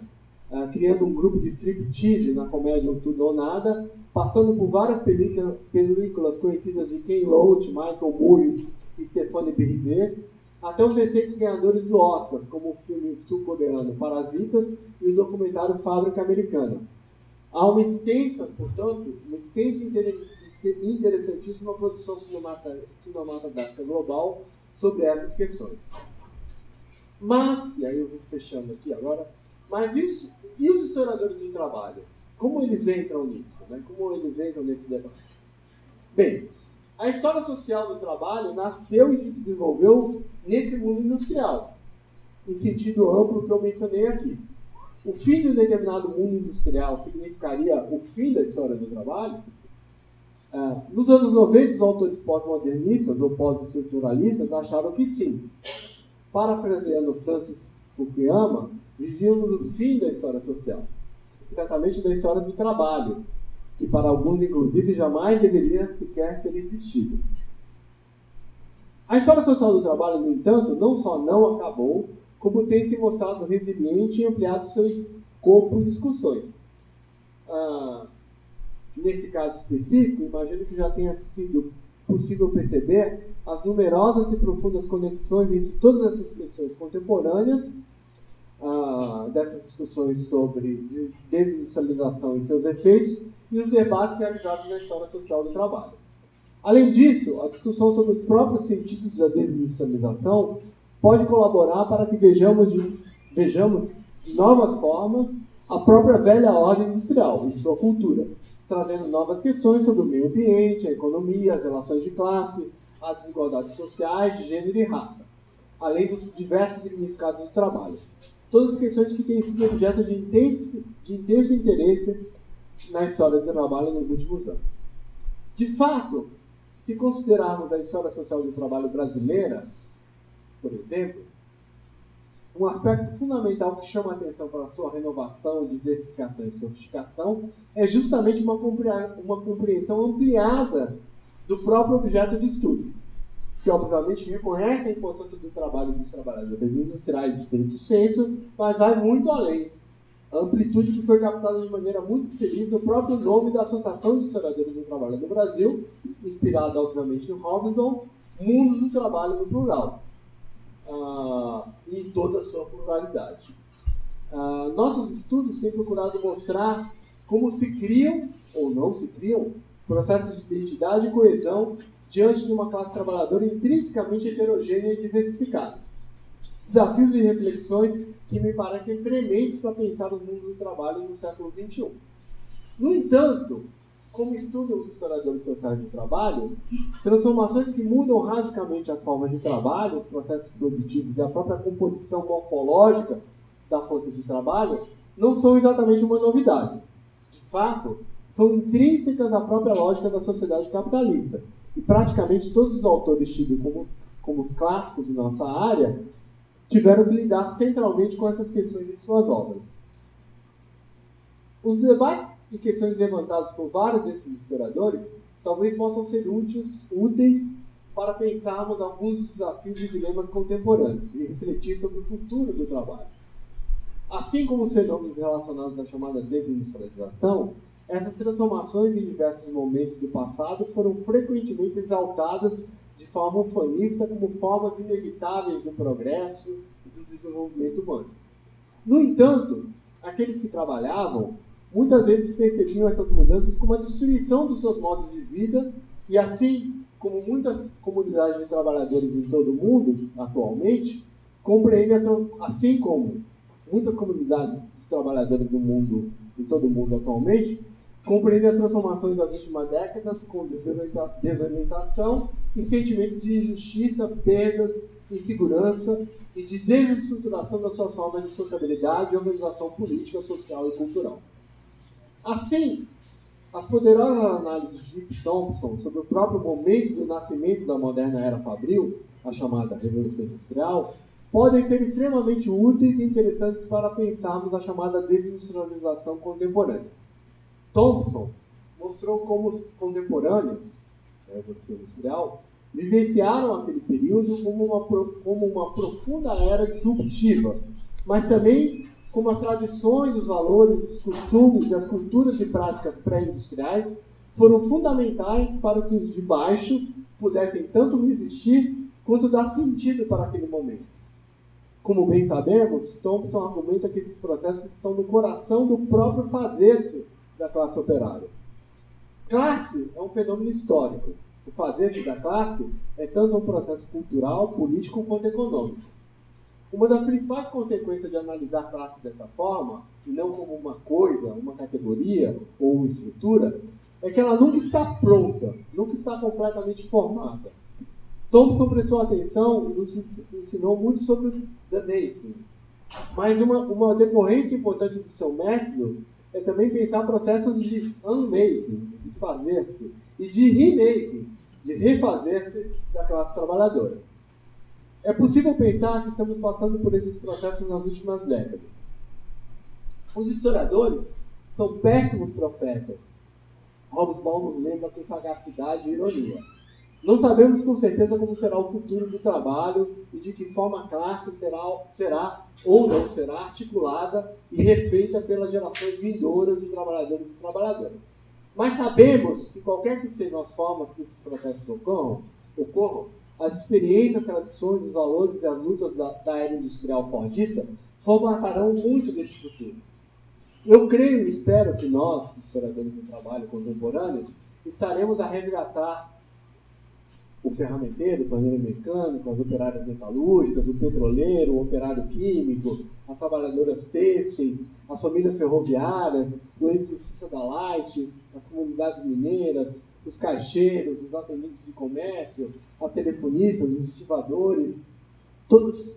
criando um grupo de striptease na comédia Um Tudo ou Nada, passando por várias películas conhecidas de Ken Loach, Michael Moore e Stéphane Brisé, até os recentes ganhadores do Oscar, como o filme sul-coreano Parasitas e o documentário Fábrica Americana. Há uma extensa, portanto, e interessantíssima produção cinematográfica global sobre essas questões. Mas, e aí eu vou fechando aqui agora, e os historiadores do trabalho? Como eles entram nisso? Né? Como eles entram nesse debate? Bem, a história social do trabalho nasceu e se desenvolveu nesse mundo industrial, em sentido amplo que eu mencionei aqui. O fim de um determinado mundo industrial significaria o fim da história do trabalho? Nos anos 90, os autores pós-modernistas ou pós-estruturalistas acharam que sim. Parafraseando Francis Fukuyama, vivíamos o fim da história social, certamente da história do trabalho, que para alguns, inclusive, jamais deveria sequer ter existido. A história social do trabalho, no entanto, não só não acabou, como tem se mostrado resiliente e ampliado seu escopo de discussões. Nesse caso específico, imagino que já tenha sido possível perceber as numerosas e profundas conexões entre todas essas questões contemporâneas, dessas discussões sobre desindustrialização e seus efeitos, e os debates realizados na história social do trabalho. Além disso, a discussão sobre os próprios sentidos da desindustrialização pode colaborar para que vejamos de novas formas a própria velha ordem industrial e sua cultura, trazendo novas questões sobre o meio ambiente, a economia, as relações de classe, as desigualdades sociais, de gênero e raça, além dos diversos significados do trabalho. Todas questões que têm sido objeto de intenso interesse na história do trabalho nos últimos anos. De fato, se considerarmos a história social do trabalho brasileira, por exemplo, um aspecto fundamental que chama a atenção para a sua renovação, diversificação e sofisticação é justamente uma compreensão ampliada do próprio objeto de estudo, que obviamente reconhece a importância do trabalho dos trabalhadores industriais estrito sensu, mas vai muito além. A amplitude que foi captada de maneira muito feliz no próprio nome da Associação de Historiadores do Trabalho do Brasil, inspirada obviamente no Hobsbawm, Mundos do Trabalho no plural, em toda a sua pluralidade. Nossos estudos têm procurado mostrar como se criam, ou não se criam, processos de identidade e coesão diante de uma classe trabalhadora intrinsecamente heterogênea e diversificada. Desafios e reflexões que me parecem prementes para pensar o mundo do trabalho no século XXI. No entanto, como estudam os historiadores sociais do trabalho, transformações que mudam radicalmente as formas de trabalho, os processos produtivos e a própria composição morfológica da força de trabalho não são exatamente uma novidade. De fato, são intrínsecas à própria lógica da sociedade capitalista. E praticamente todos os autores tidos como os clássicos de nossa área tiveram que lidar centralmente com essas questões em suas obras. Os debates e questões levantados por vários desses historiadores talvez possam ser úteis para pensarmos alguns dos desafios e dilemas contemporâneos e refletir sobre o futuro do trabalho. Assim como os fenômenos relacionados à chamada desindustrialização, essas transformações em diversos momentos do passado foram frequentemente exaltadas de forma ufanista como formas inevitáveis do progresso e do desenvolvimento humano. No entanto, aqueles que trabalhavam muitas vezes percebiam essas mudanças como a destruição dos seus modos de vida E assim como muitas comunidades de trabalhadores em todo o mundo, atualmente, compreendem, assim como muitas comunidades de trabalhadores do mundo, em todo o mundo atualmente, compreendem as transformações das últimas décadas com desorientação e sentimentos de injustiça, perdas, insegurança e de desestruturação das suas formas de sociabilidade e organização política, social e cultural. Assim, as poderosas análises de Thompson sobre o próprio momento do nascimento da moderna era fabril, a chamada Revolução Industrial, podem ser extremamente úteis e interessantes para pensarmos a chamada desindustrialização contemporânea. Thompson mostrou como os contemporâneos da Revolução Industrial vivenciaram aquele período como uma profunda era disruptiva, mas também como as tradições, os valores, os costumes e as culturas e práticas pré-industriais foram fundamentais para que os de baixo pudessem tanto resistir quanto dar sentido para aquele momento. Como bem sabemos, Thompson argumenta que esses processos estão no coração do próprio fazer-se da classe operária. Classe é um fenômeno histórico. O fazer-se da classe é tanto um processo cultural, político quanto econômico. Uma das principais consequências de analisar a classe dessa forma, e não como uma coisa, uma categoria ou uma estrutura, é que ela nunca está pronta, nunca está completamente formada. Thompson prestou atenção e nos ensinou muito sobre the making. Mas uma decorrência importante do seu método é também pensar processos de unmaking, de desfazer-se, e de remaking, de refazer-se da classe trabalhadora. É possível pensar que estamos passando por esses processos nas últimas décadas. Os historiadores são péssimos profetas. Hobsbawm nos lembra com sagacidade e ironia. Não sabemos com certeza como será o futuro do trabalho e de que forma a classe será ou não será articulada e refeita pelas gerações vindouras de trabalhadores e trabalhadoras. Mas sabemos que qualquer que sejam as formas que esses processos ocorram, as experiências, tradições, os valores e as lutas da era industrial fordista formatarão muito desse futuro. Eu creio e espero que nós, historiadores do trabalho contemporâneos, estaremos a resgatar o ferramenteiro, o torneiro mecânico, as operárias metalúrgicas, o petroleiro, o operário químico, as trabalhadoras têxteis, as famílias ferroviárias, o eletricista da Light, as comunidades mineiras, os caixeiros, os atendentes de comércio, as telefonistas, os estivadores, todos,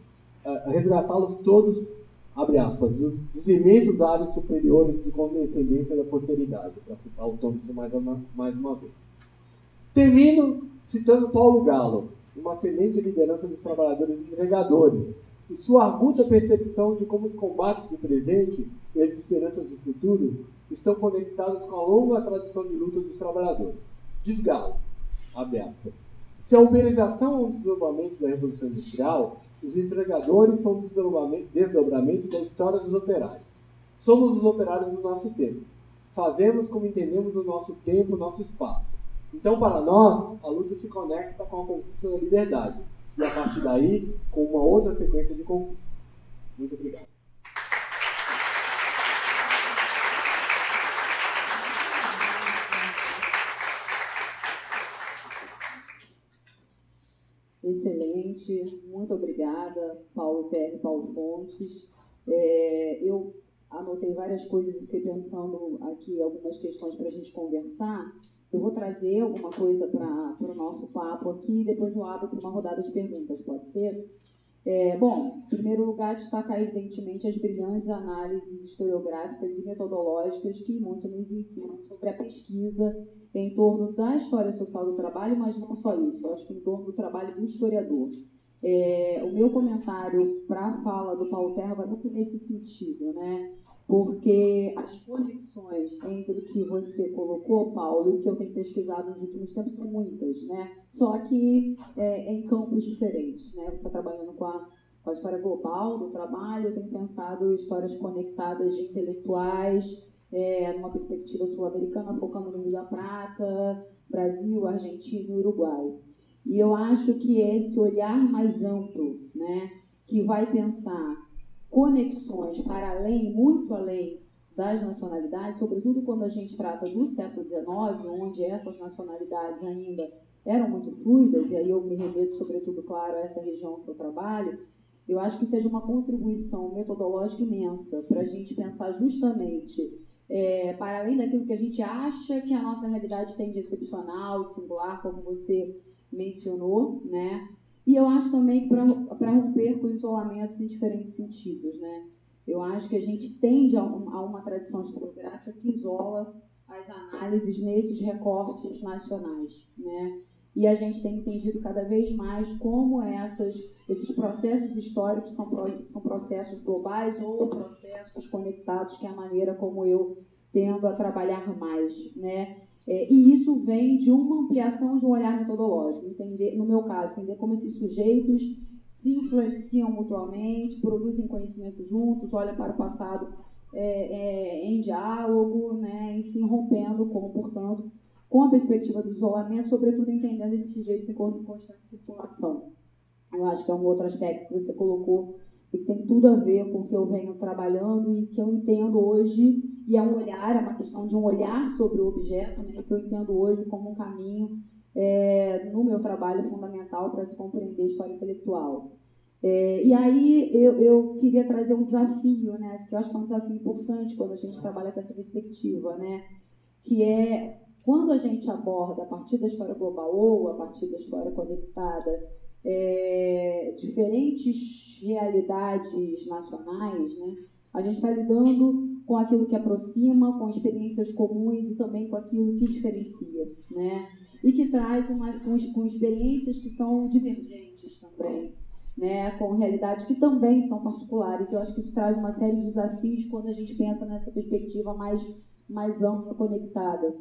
resgatá-los todos, abre aspas, dos imensos ares superiores de condescendência da posteridade, para citar o Thompson mais uma vez. Termino citando Paulo Galo, uma excelente liderança dos trabalhadores entregadores, e sua aguda percepção de como os combates do presente e as esperanças do futuro estão conectados com a longa tradição de luta dos trabalhadores. Diz Galo, abre aspas, se a uberização é um desdobramento da Revolução Industrial, os entregadores são um desdobramento da história dos operários. Somos os operários do nosso tempo. Fazemos como entendemos o nosso tempo, o nosso espaço. Então, para nós, a luta se conecta com a conquista da liberdade. E, a partir daí, com uma outra sequência de conquistas. Muito obrigado. Excelente, muito obrigada, Paulo Terra e Paulo Fontes. Eu anotei várias coisas e fiquei pensando aqui algumas questões para a gente conversar. Eu vou trazer alguma coisa para o nosso papo aqui e depois eu abro para uma rodada de perguntas, pode ser? Bom, em primeiro lugar, destacar evidentemente as brilhantes análises historiográficas e metodológicas que muito nos ensinam sobre a pesquisa em torno da história social do trabalho, mas não só isso, eu acho que em torno do trabalho do historiador. O meu comentário para a fala do Paulo Terra vai muito nesse sentido, né? Porque as conexões entre o que você colocou, Paulo, e o que eu tenho pesquisado nos últimos tempos são muitas, né? Só que em campos diferentes, né? Você está trabalhando com a história global do trabalho, eu tenho pensado em histórias conectadas de intelectuais, numa perspectiva sul-americana, focando no Rio da Prata, Brasil, Argentina e Uruguai. E eu acho que esse olhar mais amplo, né, que vai pensar conexões para além, muito além das nacionalidades, sobretudo quando a gente trata do século XIX, onde essas nacionalidades ainda eram muito fluidas, e aí eu me remeto, sobretudo, claro, a essa região que eu trabalho, eu acho que seja uma contribuição metodológica imensa para a gente pensar justamente, para além daquilo que a gente acha que a nossa realidade tem de excepcional, de singular, como você mencionou, né? E eu acho também que para romper com isolamentos em diferentes sentidos, né? Eu acho que a gente tende a uma tradição historiográfica que isola as análises nesses recortes nacionais, né? E a gente tem entendido cada vez mais como esses processos históricos são processos globais ou processos conectados, que é a maneira como eu tendo a trabalhar mais, né? E isso vem de uma ampliação de um olhar metodológico, entender, no meu caso, entender como esses sujeitos se influenciam mutuamente, produzem conhecimento juntos, olham para o passado em diálogo, né? Enfim, rompendo portanto, com a perspectiva do isolamento, sobretudo entendendo esses sujeitos em constante circulação. Eu acho que é um outro aspecto que você colocou e que tem tudo a ver com o que eu venho trabalhando e que eu entendo hoje, e é um olhar, é uma questão de um olhar sobre o objeto, né, que eu entendo hoje como um caminho no meu trabalho fundamental para se compreender a história intelectual. E aí eu queria trazer um desafio, né, que eu acho que é um desafio importante quando a gente trabalha com essa perspectiva, né, que é quando a gente aborda a partir da história global ou a partir da história conectada diferentes realidades nacionais, né, a gente está lidando com aquilo que aproxima, com experiências comuns e também com aquilo que diferencia, né, e que traz com experiências que são divergentes também, né, com realidades que também são particulares. Eu acho que isso traz uma série de desafios quando a gente pensa nessa perspectiva mais ampla, conectada.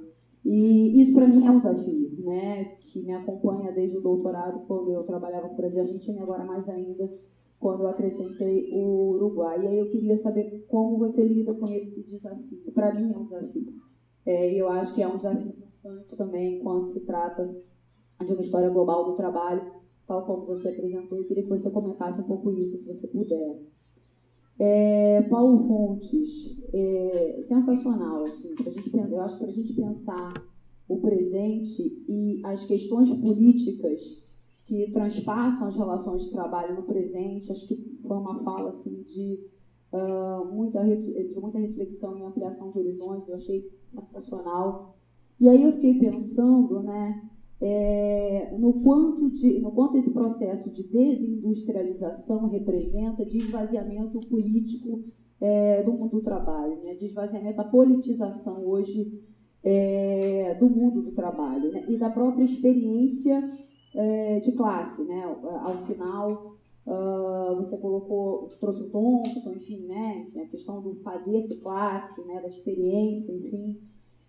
E isso, para mim, é um desafio, né, que me acompanha desde o doutorado, quando eu trabalhava com o Brasil e Argentina, e agora mais ainda quando eu acrescentei o Uruguai. E aí eu queria saber como você lida com esse desafio. Para mim, é um desafio. E eu acho que é um desafio importante também quando se trata de uma história global do trabalho, tal como você apresentou. Eu queria que você comentasse um pouco isso, se você puder. Paulo Fontes, sensacional, assim, eu acho que para a gente pensar o presente e as questões políticas que transpassam as relações de trabalho no presente, acho que foi uma fala assim, de muita reflexão e ampliação de horizontes, eu achei sensacional. E aí eu fiquei pensando, né, no quanto esse processo de desindustrialização representa de esvaziamento político do mundo do trabalho, né, de esvaziamento da politização hoje do mundo do trabalho, né, e da própria experiência de classe, né, ao final você trouxe o Thompson, enfim, né, a questão do fazer-se classe, né, da experiência, enfim,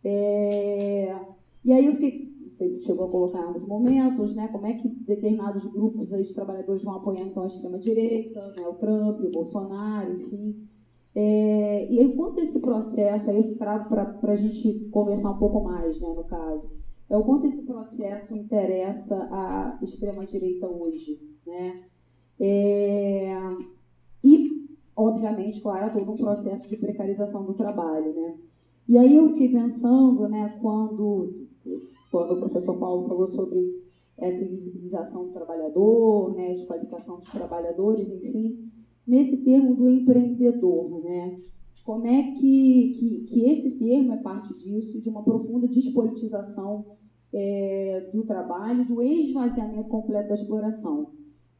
e aí eu fiquei, você chegou a colocar em alguns momentos, né, como é que determinados grupos aí de trabalhadores vão apoiar então a extrema-direita, né, o Trump, o Bolsonaro, enfim. E aí, quanto esse processo, aí eu trago para a gente conversar um pouco mais, né, no caso, o quanto esse processo interessa a extrema-direita hoje, né? E, obviamente, claro, todo um processo de precarização do trabalho, né? E aí eu fiquei pensando, né, quando o professor Paulo falou sobre essa invisibilização do trabalhador, né, desqualificação dos trabalhadores, enfim, nesse termo do empreendedor, né, como é que esse termo é parte disso, de uma profunda despolitização do trabalho, do esvaziamento completo da exploração.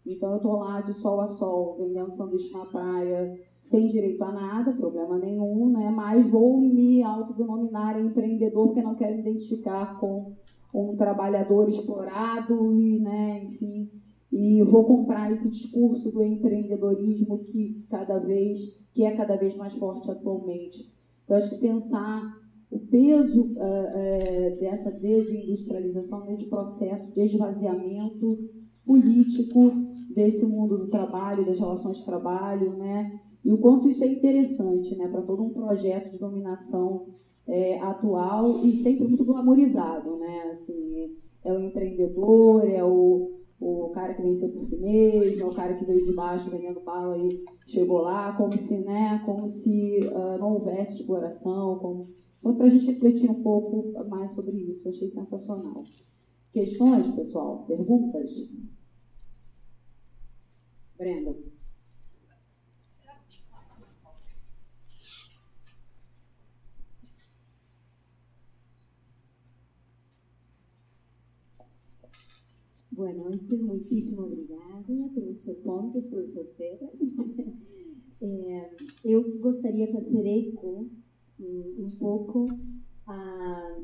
Então, eu estou lá de sol a sol, vendendo sanduíche na praia, sem direito a nada, problema nenhum, né? Mas vou me autodenominar empreendedor porque não quero me identificar com um trabalhador explorado e, né, enfim, e vou comprar esse discurso do empreendedorismo que é cada vez mais forte atualmente. Então, acho que pensar o peso dessa desindustrialização nesse processo de esvaziamento político desse mundo do trabalho, das relações de trabalho, né? E o quanto isso é interessante, né, para todo um projeto de dominação atual e sempre muito glamourizado, né? Assim, é o empreendedor, é o o cara que venceu por si mesmo, o cara que veio de baixo vendendo bala e chegou lá, como se não houvesse exploração, para a gente refletir um pouco mais sobre isso. Eu achei sensacional. Questões, pessoal? Perguntas? Brenda. Bueno, muitíssimo obrigada, professor Pontes, professor Terra. Eu gostaria de fazer eco um pouco a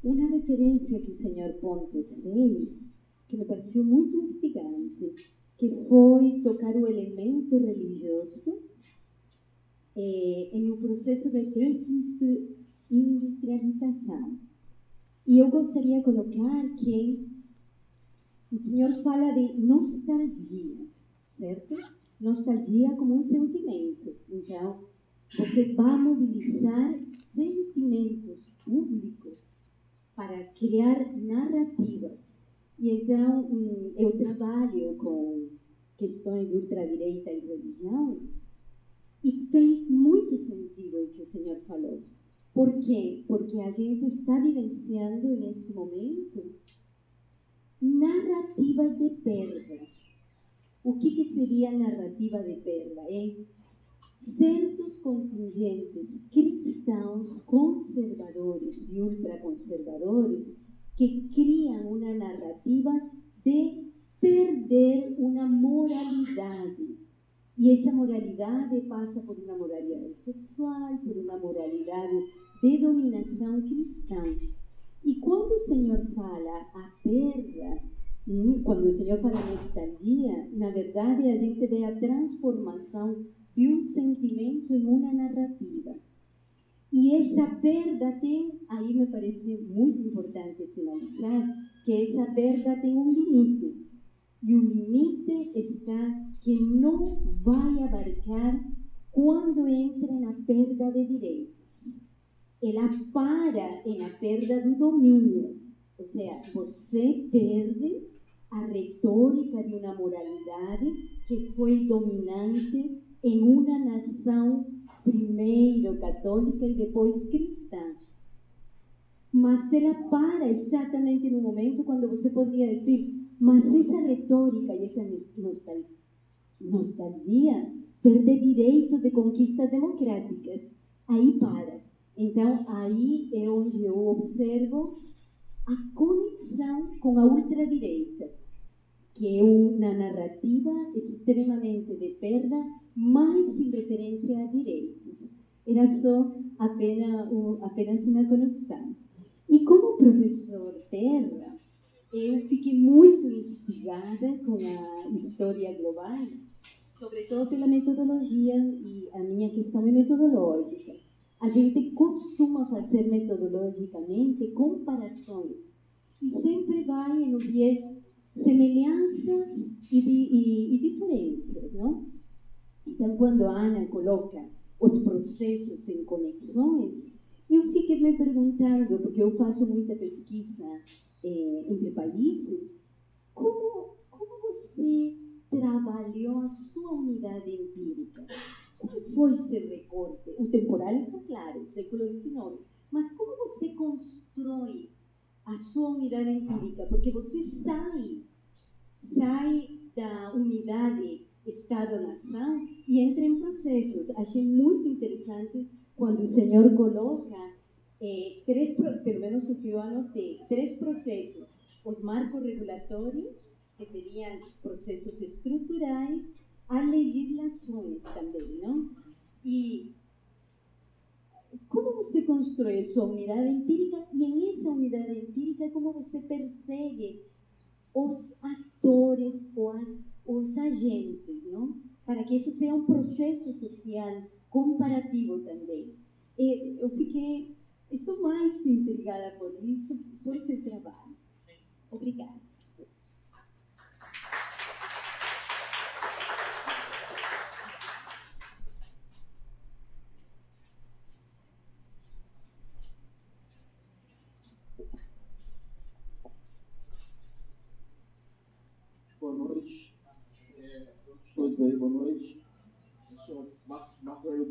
uma referência que o senhor Pontes fez, que me pareceu muito instigante, que foi tocar o elemento religioso em um processo de desindustrialização. E eu gostaria de colocar que o senhor fala de nostalgia, certo? Nostalgia como um sentimento. Então, você vai mobilizar sentimentos públicos para criar narrativas. E então, eu trabalho com questões de ultradireita e religião e fez muito sentido o que o senhor falou. Por quê? Porque a gente está vivenciando neste momento narrativas de perda. O que seria narrativa de perda? Certos contingentes cristãos conservadores e ultraconservadores que criam uma narrativa de perder uma moralidade. E essa moralidade passa por uma moralidade sexual, por uma moralidade de dominação cristã. E quando o Senhor fala a perda, quando o Senhor fala nostalgia, na verdade a gente vê a transformação de um sentimento em uma narrativa. E essa perda tem, aí me parece muito importante sinalizar, que essa perda tem um limite. E o limite está que não vai abarcar quando entra na perda de direitos. Ela para na perda do domínio. Ou seja, você perde a retórica de uma moralidade que foi dominante em uma nação primeiro católica e depois cristã. Mas ela para exatamente no momento quando você poderia dizer, mas essa retórica e essa nostalgia perde direito de conquistas democráticas. Aí para. Então, aí é onde eu observo a conexão com a ultradireita, que é uma narrativa extremamente de perda, mas sem referência a direitos. Era só apenas uma conexão. E como professor Terra, eu fiquei muito instigada com a história global, sobretudo pela metodologia, e a minha questão é metodológica. A gente costuma fazer metodologicamente comparações e sempre vai no viés semelhanças e diferenças, não? Então, quando a Ana coloca os processos em conexões, eu fiquei me perguntando, porque eu faço muita pesquisa entre países, como você trabalhou a sua unidade empírica? Como foi esse recorte? O temporal está claro, século XIX, mas como você constrói a sua unidade empírica? Porque você sai da unidade Estado-nação e entra em processos. Achei muito interessante quando o senhor coloca pelo menos o que eu anotei, 3 processos: os marcos regulatórios, que seriam processos estruturais, as legislações também, não? E como você constrói a sua unidade empírica e em essa unidade empírica como você persegue os atores ou os agentes, não? Para que isso seja um processo social comparativo também. Estou mais intrigada por isso, por esse trabalho. Obrigada.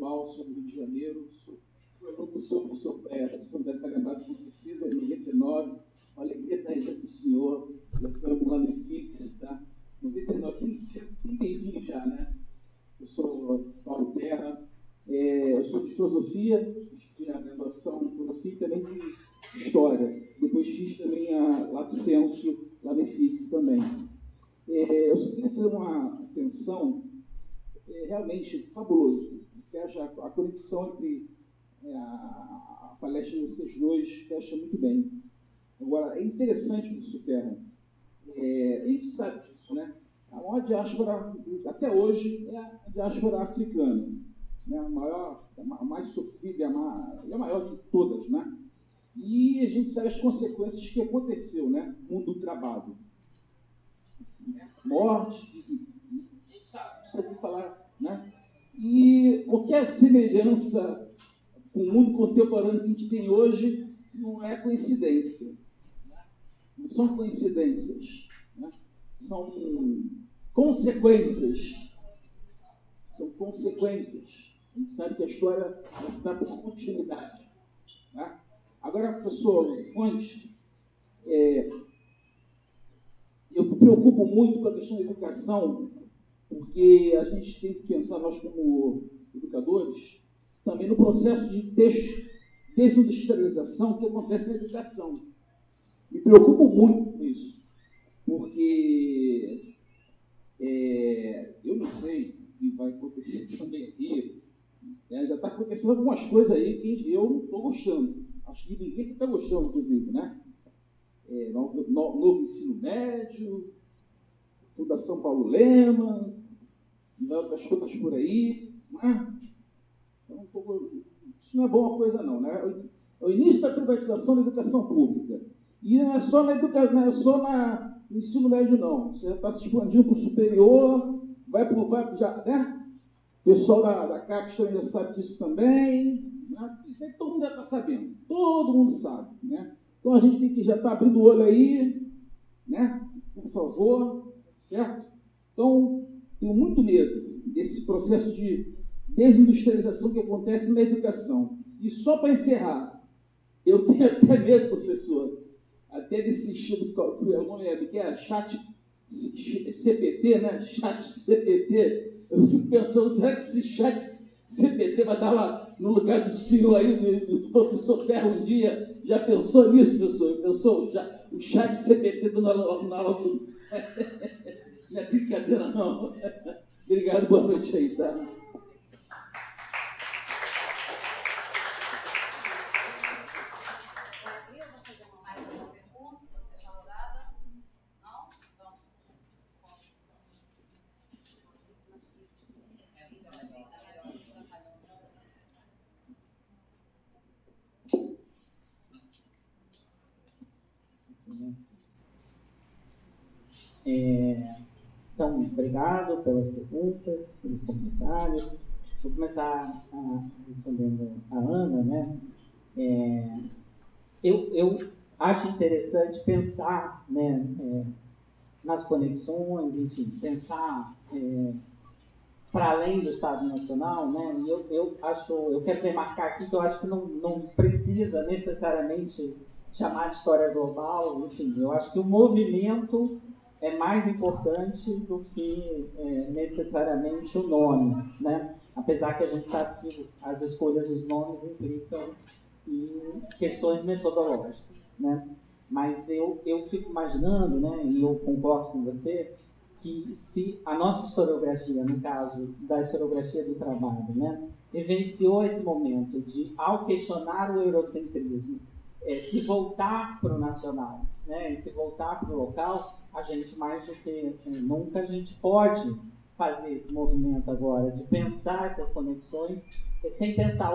global sobre o Rio de Janeiro. Sou lembrado com certeza, em 99, com a alegria da ida do senhor, da Fórmula Fix, tá? 99, entendi já, né? Eu sou Paulo Terra, eu sou de filosofia, fiz a graduação em filosofia e também de história. Depois fiz também a Lato Sensu, lá no FIX também. Eu só queria fazer uma atenção realmente fabuloso. Fecha a conexão entre a palestra de vocês dois, fecha muito bem. Agora, é interessante o Superra. A gente sabe disso, né? A maior diáspora, até hoje, é a diáspora africana. Né? A maior, a mais sofrida, a maior de todas, né? E a gente sabe as consequências que aconteceu, né? No mundo do trabalho. Morte, desemprego, a gente sabe, isso aqui falar, né? E qualquer semelhança com o mundo contemporâneo que a gente tem hoje não é coincidência. Não são coincidências, né? São consequências. São consequências. A gente sabe que a história vai se dar por continuidade. Né? Agora, professor Fontes, eu me preocupo muito com a questão da educação, porque a gente tem que pensar, nós como educadores, também no processo de desindustrialização que acontece na educação. Me preocupo muito com isso, porque eu não sei o que vai acontecer também aqui. Já está acontecendo algumas coisas aí que eu não estou gostando. Acho que ninguém está gostando, inclusive, né? Novo ensino médio, Fundação Paulo Lema, e outras coisas por aí, né? Então, isso não é boa coisa, não, né? É o início da privatização da educação pública. E não é só na educação, não é só no ensino médio, não. Você já está se expandindo para o superior, vai já, né? O pessoal da CAPES também já sabe disso também. Né? Isso aí todo mundo já está sabendo. Todo mundo sabe, né? Então a gente tem que já estar abrindo o olho aí, né? Por favor, certo? Então, tenho muito medo desse processo de desindustrialização que acontece na educação. E só para encerrar, eu tenho até medo, professor, até desse estilo que eu não lembro, que é chat CPT, né? Chat CPT. Eu fico pensando, será que esse chat CPT vai dar lá no lugar do senhor aí, do professor Terra um dia? Já pensou nisso, professor? Pensou o chat CPT do aluno? Não é brincadeira, não. Obrigado, boa noite aí, tá? Então, obrigado pelas perguntas, pelos comentários. Vou começar respondendo a Ana, né? Eu acho interessante pensar, né, nas conexões, enfim, pensar para além do Estado Nacional, né? E eu quero demarcar aqui que eu acho que não precisa necessariamente chamar de história global, enfim, eu acho que o movimento é mais importante do que necessariamente o nome, né? Apesar que a gente sabe que as escolhas dos nomes implicam em questões metodológicas, né? Mas eu fico imaginando, né, e eu concordo com você, que se a nossa historiografia, no caso da historiografia do trabalho, né, vivenciou esse momento de, ao questionar o eurocentrismo, se voltar para o nacional, né, e se voltar para o local, a gente, mais do que nunca, a gente pode fazer esse movimento agora de pensar essas conexões sem pensar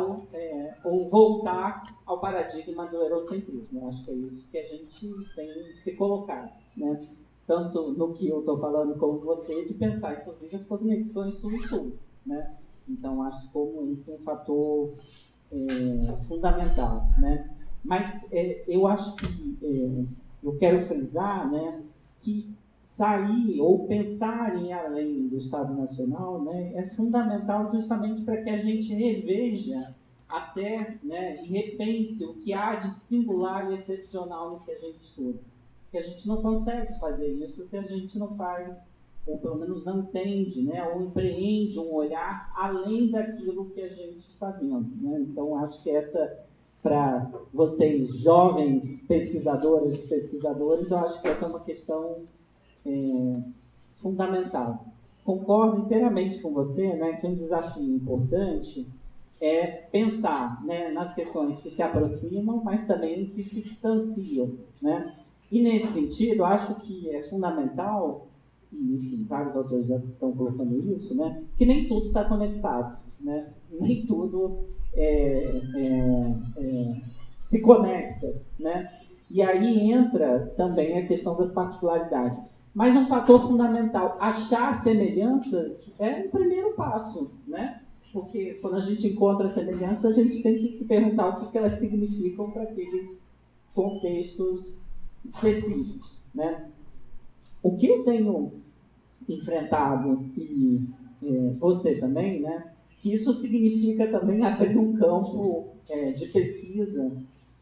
ou voltar ao paradigma do eurocentrismo. Eu acho que é isso que a gente tem se colocado, né? Tanto no que eu estou falando como você, de pensar, inclusive, as conexões sul-sul, né? Então, acho como isso um fator fundamental, né? Mas eu acho que eu quero frisar, né, que sair ou pensar em além do Estado Nacional, né, é fundamental justamente para que a gente reveja até, né, e repense o que há de singular e excepcional no que a gente estuda. Porque a gente não consegue fazer isso se a gente não faz, ou pelo menos não entende, né, ou empreende um olhar além daquilo que a gente está vendo. Né? Então, acho que essa, para vocês jovens pesquisadoras e pesquisadores, eu acho que essa é uma questão fundamental. Concordo inteiramente com você, né, que um desafio importante é pensar, né, nas questões que se aproximam, mas também que se distanciam. Né? E, nesse sentido, acho que é fundamental, e, enfim, vários autores já estão colocando isso, né, que nem tudo está conectado. Né? Nem tudo se conecta. Né? E aí entra também a questão das particularidades. Mas um fator fundamental, achar semelhanças é o primeiro passo, né? Porque quando a gente encontra semelhanças, a gente tem que se perguntar o que elas significam para aqueles contextos específicos, né? O que eu tenho enfrentado, e você também, né? Que isso significa também abrir um campo de pesquisa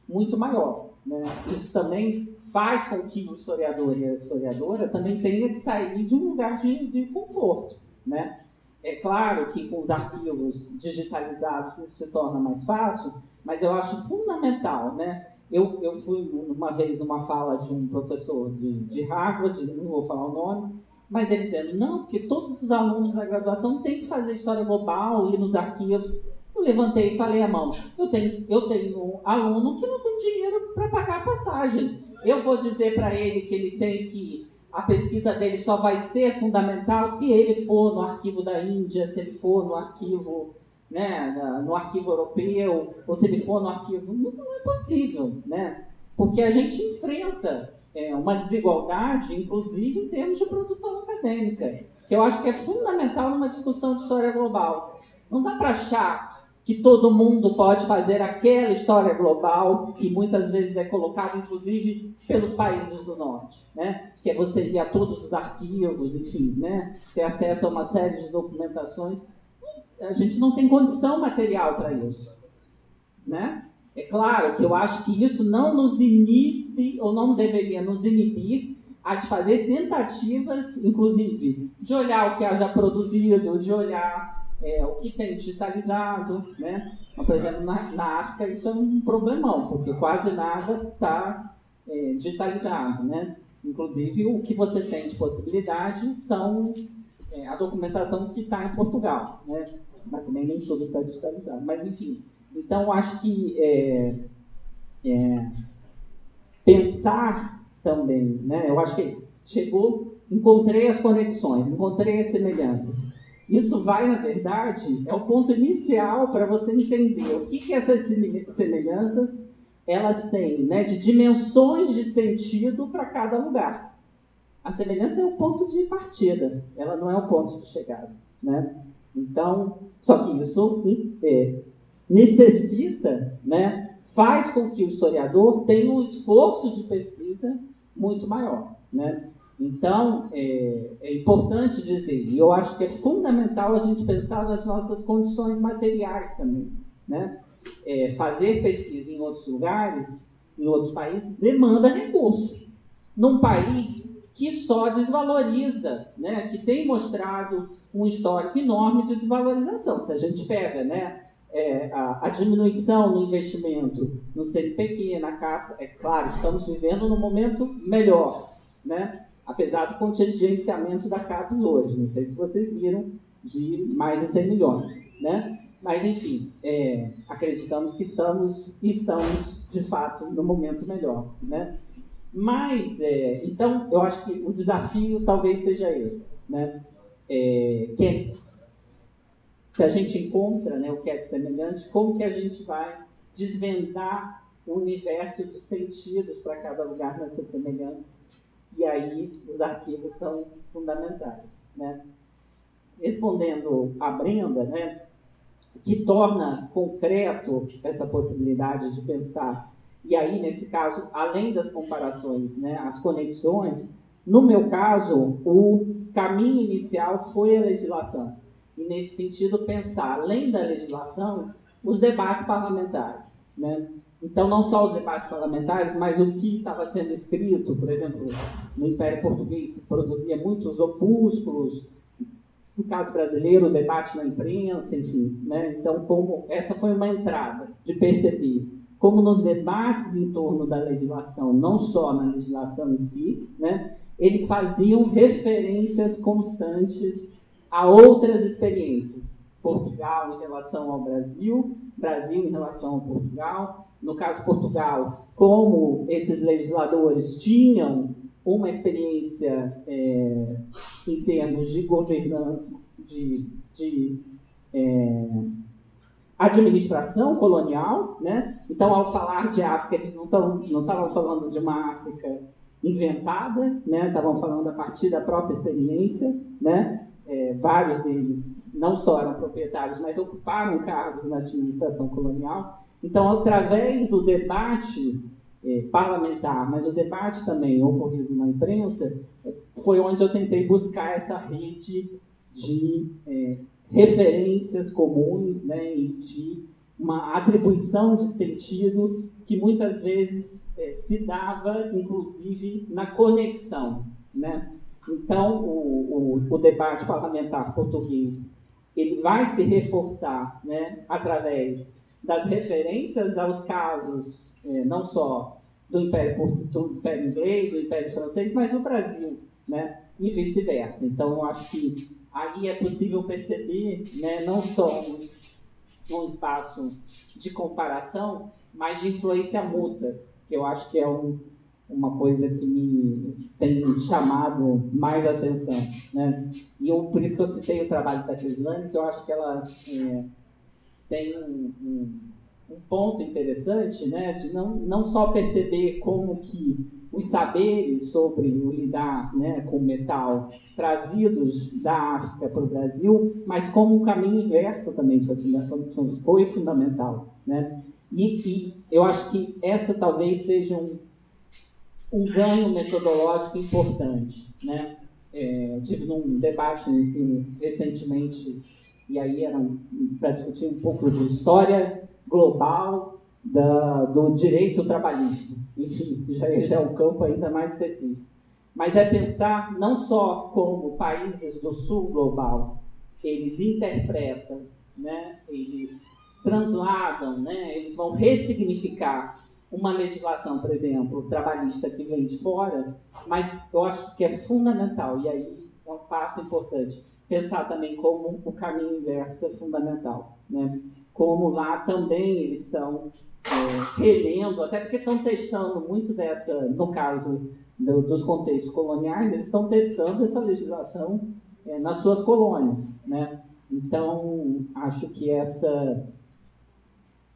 muito maior, né? Isso também faz com que o historiador e a historiadora também tenha que sair de um lugar de conforto, né? É claro que com os arquivos digitalizados isso se torna mais fácil, mas eu acho fundamental, né? Eu fui uma vez numa fala de um professor de Harvard, não vou falar o nome, mas ele dizendo, não, porque todos os alunos da graduação têm que fazer história global, ir nos arquivos. Eu levantei e falei a mão, eu tenho um aluno que não tem dinheiro para pagar a passagem. Eu vou dizer para ele que ele tem que, a pesquisa dele só vai ser fundamental se ele for no arquivo da Índia, se ele for no arquivo, né, no arquivo europeu, ou se ele for no arquivo... Não é possível, né? Porque a gente enfrenta uma desigualdade, inclusive em termos de produção acadêmica, que eu acho que é fundamental numa discussão de história global. Não dá para achar que todo mundo pode fazer aquela história global que muitas vezes é colocada, inclusive, pelos países do Norte, né? Que é você ir a todos os arquivos, enfim, né? Ter acesso a uma série de documentações. A gente não tem condição material para isso, né? É claro que eu acho que isso não nos inibe, ou não deveria nos inibir, a de fazer tentativas, inclusive, de olhar o que haja produzido, de olhar o que tem digitalizado, né? Por exemplo, na África isso é um problemão, porque quase nada está digitalizado, né? Inclusive, o que você tem de possibilidade são a documentação que está em Portugal, né? Mas também nem tudo está digitalizado. Mas, enfim, então acho que pensar também, né? Eu acho que é isso. Chegou, encontrei as conexões, encontrei as semelhanças. Isso vai, na verdade, é o ponto inicial para você entender o que essas semelhanças elas têm, né, de dimensões de sentido para cada lugar. A semelhança é o ponto de partida, ela não é o ponto de chegada, né? Então, só que isso necessita, né, faz com que o historiador tenha um esforço de pesquisa muito maior, né? Então, é importante dizer, e eu acho que é fundamental a gente pensar nas nossas condições materiais também, né? Fazer pesquisa em outros lugares, em outros países, demanda recurso. Num país que só desvaloriza, né? Que tem mostrado um histórico enorme de desvalorização. Se a gente pega, né, a diminuição no investimento no CNPq, na CAPES, é claro, estamos vivendo num momento melhor, né? Apesar do contingenciamento da CAPES hoje, não sei se vocês viram, de mais de 100 milhões, né? Mas, enfim, acreditamos que estamos, de fato, no momento melhor, né? Mas, então, eu acho que o desafio talvez seja esse, né? Se a gente encontra, né, o que é semelhante, como que a gente vai desvendar o universo de sentidos para cada lugar nessa semelhança? E aí os arquivos são fundamentais, né? Respondendo a Brenda, né, o que torna concreto essa possibilidade de pensar, e aí, nesse caso, além das comparações, né, as conexões, No meu caso, o caminho inicial foi a legislação. E, nesse sentido, pensar, além da legislação, os debates parlamentares, né? Então, não só os debates parlamentares, mas o que estava sendo escrito, por exemplo, no Império Português se produzia muitos opúsculos, no caso brasileiro, o debate na imprensa, enfim, né? Então, como essa foi uma entrada de perceber como nos debates em torno da legislação, não só na legislação em si, né, eles faziam referências constantes a outras experiências. Portugal em relação ao Brasil, Brasil em relação ao Portugal. No caso Portugal, como esses legisladores tinham uma experiência em termos de governança, de administração colonial, né? Então, ao falar de África, eles não estavam falando de uma África inventada, né? Estavam falando a partir da própria experiência, né? Vários deles não só eram proprietários, mas ocuparam cargos na administração colonial. Então, através do debate parlamentar, mas o debate também ocorrido na imprensa, foi onde eu tentei buscar essa rede de referências comuns, né, e de uma atribuição de sentido que muitas vezes se dava, inclusive, na conexão, né? Então, o debate parlamentar português ele vai se reforçar, né, através das referências aos casos, não só do Império Inglês, do Império Francês, mas do Brasil, né, e vice-versa. Então, eu acho que aí é possível perceber, né, não só um espaço de comparação, mas de influência mútua, que eu acho que é uma coisa que me tem chamado mais atenção, né? E por isso que eu citei o trabalho da Crislane, que eu acho que ela tem um ponto interessante, né, de não só perceber como que os saberes sobre o lidar, né, com o metal trazidos da África para o Brasil, mas como um caminho inverso também foi fundamental, né? E eu acho que essa talvez seja um ganho metodológico importante, né? Tive num debate recentemente, e aí era para discutir um pouco de história global do direito trabalhista. Enfim, já é um campo ainda mais específico. Mas é pensar não só como países do sul global, eles interpretam, né, eles transladam, né, eles vão ressignificar uma legislação, por exemplo, trabalhista que vem de fora, mas eu acho que é fundamental, e aí é um passo importante, pensar também como o caminho inverso é fundamental, né? Como lá também eles estão relendo, até porque estão testando muito no caso dos contextos coloniais, eles estão testando essa legislação nas suas colônias, né? Então, acho que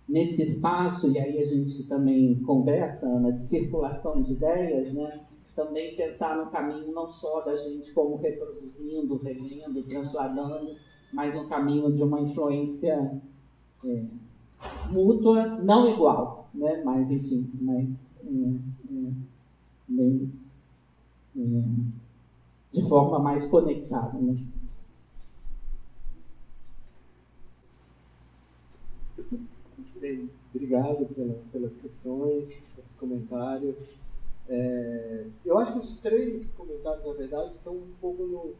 nesse espaço, e aí a gente também conversa, Ana, de circulação de ideias, né? Também pensar no caminho não só da gente como reproduzindo, relendo, transladando, mas um caminho de uma influência mútua, não igual, né? Mas, enfim, de forma mais conectada, né? Bem, obrigado pelas questões, pelos comentários. Eu acho que os três comentários, na verdade, estão um pouco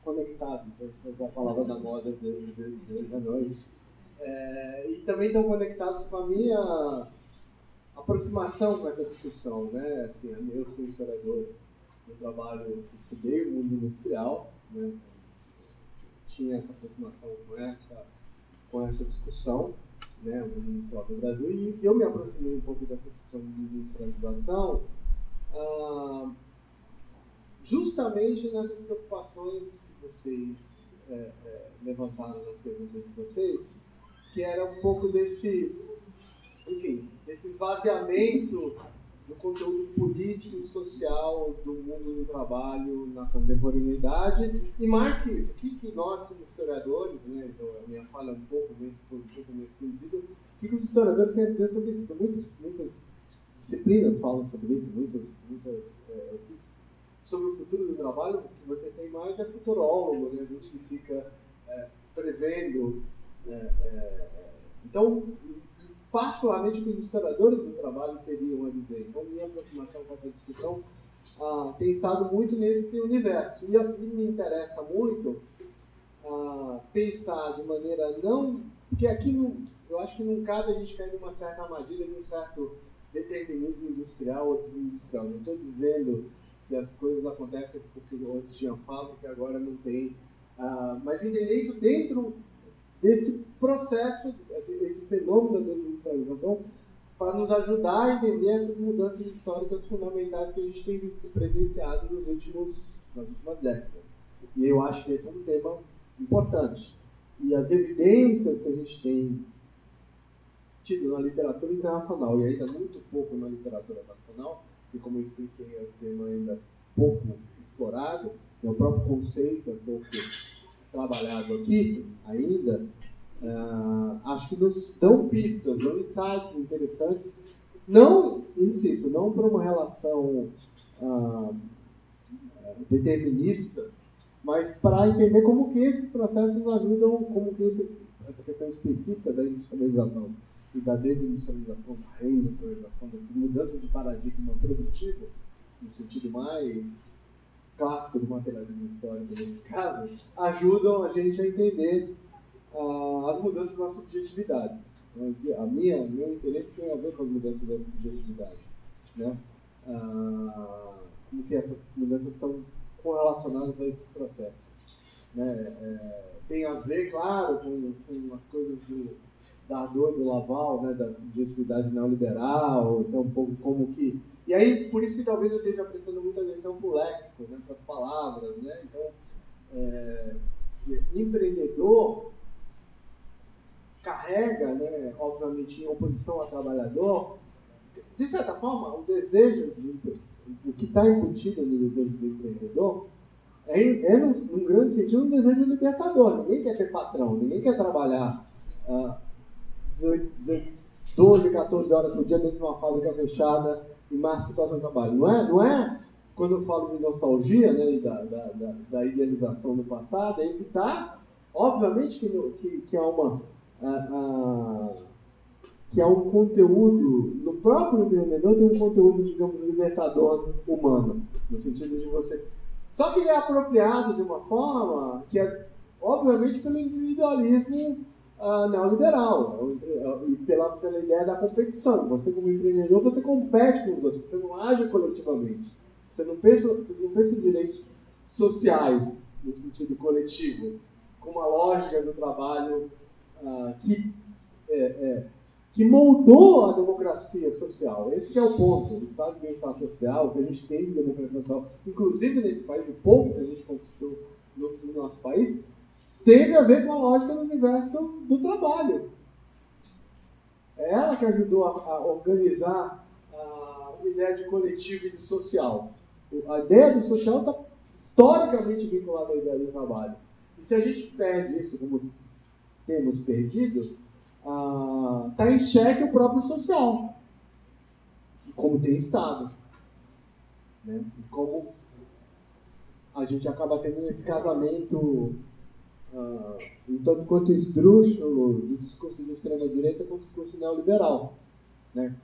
conectados, para usar a palavra da moda desde a noite. E também estão conectados com a minha aproximação com essa discussão, né? Assim, eu sou historiador, eu trabalho, estudei o mundo industrial, né? Tinha essa aproximação com essa discussão, né? O mundo industrial do Brasil, e eu me aproximei um pouco dessa discussão de industrialização, justamente nessas preocupações que vocês levantaram nas perguntas de vocês, que era um pouco desse esvaziamento do conteúdo político e social do mundo do trabalho na contemporaneidade, e mais que isso, o que nós como historiadores, né, então a minha fala um pouco nesse sentido, o que os historiadores têm a dizer sobre isso? Porque muitas disciplinas falam sobre isso, muitas sobre o futuro do trabalho, o que você tem mais é futurólogo, né? A gente que fica prevendo. Então, particularmente o que os historiadores do trabalho teriam a dizer. Então, minha aproximação com essa discussão tem estado muito nesse universo. E me interessa muito pensar de maneira não... Porque aqui eu acho que não cabe a gente cair numa certa armadilha, num certo determinismo industrial ou desindustrial. Não estou dizendo que as coisas acontecem porque antes tinha fábrica e agora não tem. Mas entender isso dentro desse processo, esse fenômeno da desindustrialização, para nos ajudar a entender essas mudanças históricas fundamentais que a gente tem presenciado nas últimas décadas. E eu acho que esse é um tema importante. E as evidências que a gente tem tido na literatura internacional, e ainda muito pouco na literatura nacional, que, como eu expliquei, é um tema ainda pouco explorado, é o próprio conceito é pouco trabalhado aqui ainda, acho que nos dão pistas, dão insights interessantes, não, insisto, não para uma relação determinista, mas para entender como que esses processos ajudam, como que essa questão específica da industrialização e da desindustrialização, da reindustrialização, dessas mudanças de paradigma produtivo, no sentido mais clássico do materialismo histórico nesse caso, ajudam a gente a entender as mudanças das subjetividades. Meu interesse tem a ver com as mudanças das subjetividades, né? Como que essas mudanças estão correlacionadas a esses processos, né? Tem a ver, claro, com as coisas da Ardor e do Laval, né, da subjetividade neoliberal, então um pouco como que... E aí, por isso que talvez eu esteja prestando muita atenção para o léxico, né, para as palavras, né? Então, empreendedor carrega, né, obviamente, em oposição ao trabalhador, de certa forma, o desejo o que está embutido no desejo do empreendedor num grande sentido, um desejo libertador. Ninguém quer ter patrão, ninguém quer trabalhar 12, 14 horas por dia dentro de uma fábrica fechada em má situação de trabalho. Não é quando eu falo de nostalgia, né, e da idealização do passado, é evitar, obviamente, que há um conteúdo, no próprio empreendedor tem um conteúdo, digamos, libertador humano, no sentido de você... Só que ele é apropriado de uma forma que é, obviamente, pelo individualismo neoliberal, e pela ideia da competição. Você, como empreendedor, você compete com os outros, você não age coletivamente, você não pensa em direitos sociais, no sentido coletivo, com uma lógica do trabalho que moldou a democracia social. Esse que é o ponto. O estado de bem-estar social, o que a gente tem de democracia social, inclusive nesse país, o pouco que a gente conquistou no nosso país, teve a ver com a lógica do universo do trabalho. É ela que ajudou a organizar a ideia de coletivo e de social. A ideia do social está historicamente vinculada à ideia do trabalho. E se a gente perde isso, como temos perdido, está em xeque o próprio social, como tem estado, né? E como a gente acaba tendo esse casamento um tanto quanto esdrúxulo do discurso de extrema-direita com o discurso neoliberal, né?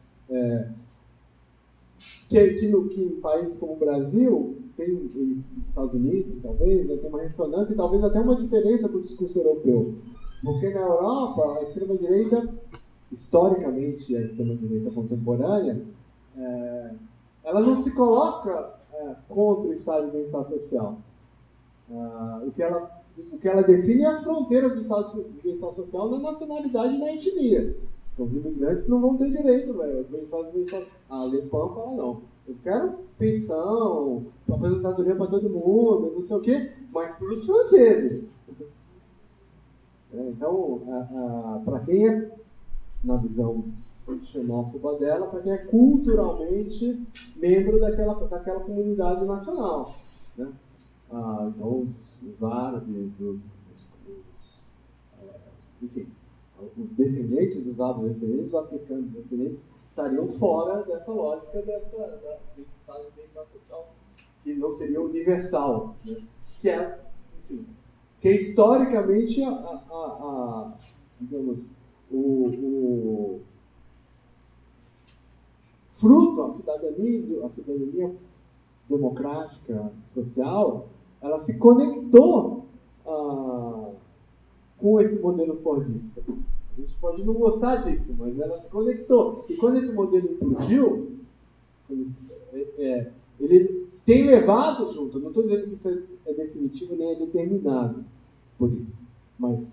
Que em países como o Brasil, e Estados Unidos, talvez, né, tem uma ressonância e talvez até uma diferença com o discurso europeu. Porque na Europa, a extrema-direita, historicamente, a extrema-direita contemporânea, ela não se coloca contra o estado de bem-estar social. O que ela define é as fronteiras do estado de bem-estar social na nacionalidade e na etnia. Então, os imigrantes não vão ter direito, velho. A Le Pen fala, não. Eu quero pensão, aposentadoria para todo mundo, não sei o quê, mas para os franceses. Então, para quem é, na visão xenófoba dela, para quem é culturalmente membro daquela comunidade nacional, né? Então, os árabes, enfim, os descendentes dos árabes, os africanos, descendentes, estariam fora dessa lógica desse estado de bem-estar social que não seria universal, né? Que é, enfim, que é historicamente digamos, o fruto, a cidadania democrática, social, ela se conectou com esse modelo fordista. A gente pode não gostar disso, mas ela se conectou. E quando esse modelo implodiu, ele tem levado junto, não estou dizendo que isso é definitivo nem é determinado por isso, mas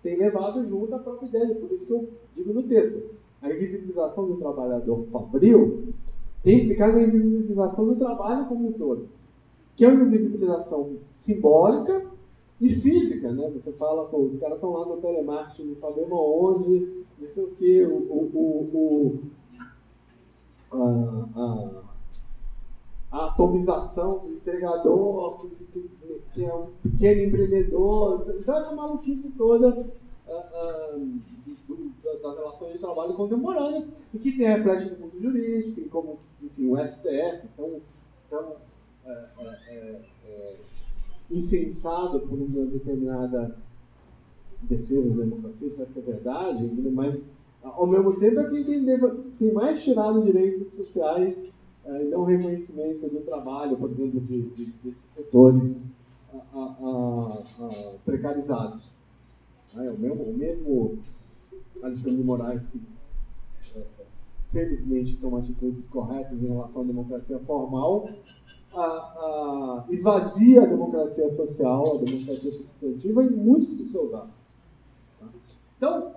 tem levado junto a própria ideia, por isso que eu digo no texto. A invisibilização do trabalhador fabril tem implicado na invisibilização do trabalho como um todo, que é uma invisibilização simbólica e física, né? Você fala, pô, os caras estão lá no telemarketing, não sabemos onde, não sei o quê, a atomização do entregador, que é um pequeno empreendedor, então essa maluquice toda das relações de trabalho contemporâneas e que se reflete no mundo jurídico e como, enfim, o STF tão incensado por uma determinada defesa da democracia, isso é verdade, mas ao mesmo tempo é quem tem mais tirado direitos sociais e não reconhecimento do trabalho, por exemplo, desses setores precarizados. O mesmo Alexandre de Moraes, que felizmente toma atitudes corretas em relação à democracia formal, esvazia a democracia social, a democracia substantiva em muitos de seus atos. Tá? Então,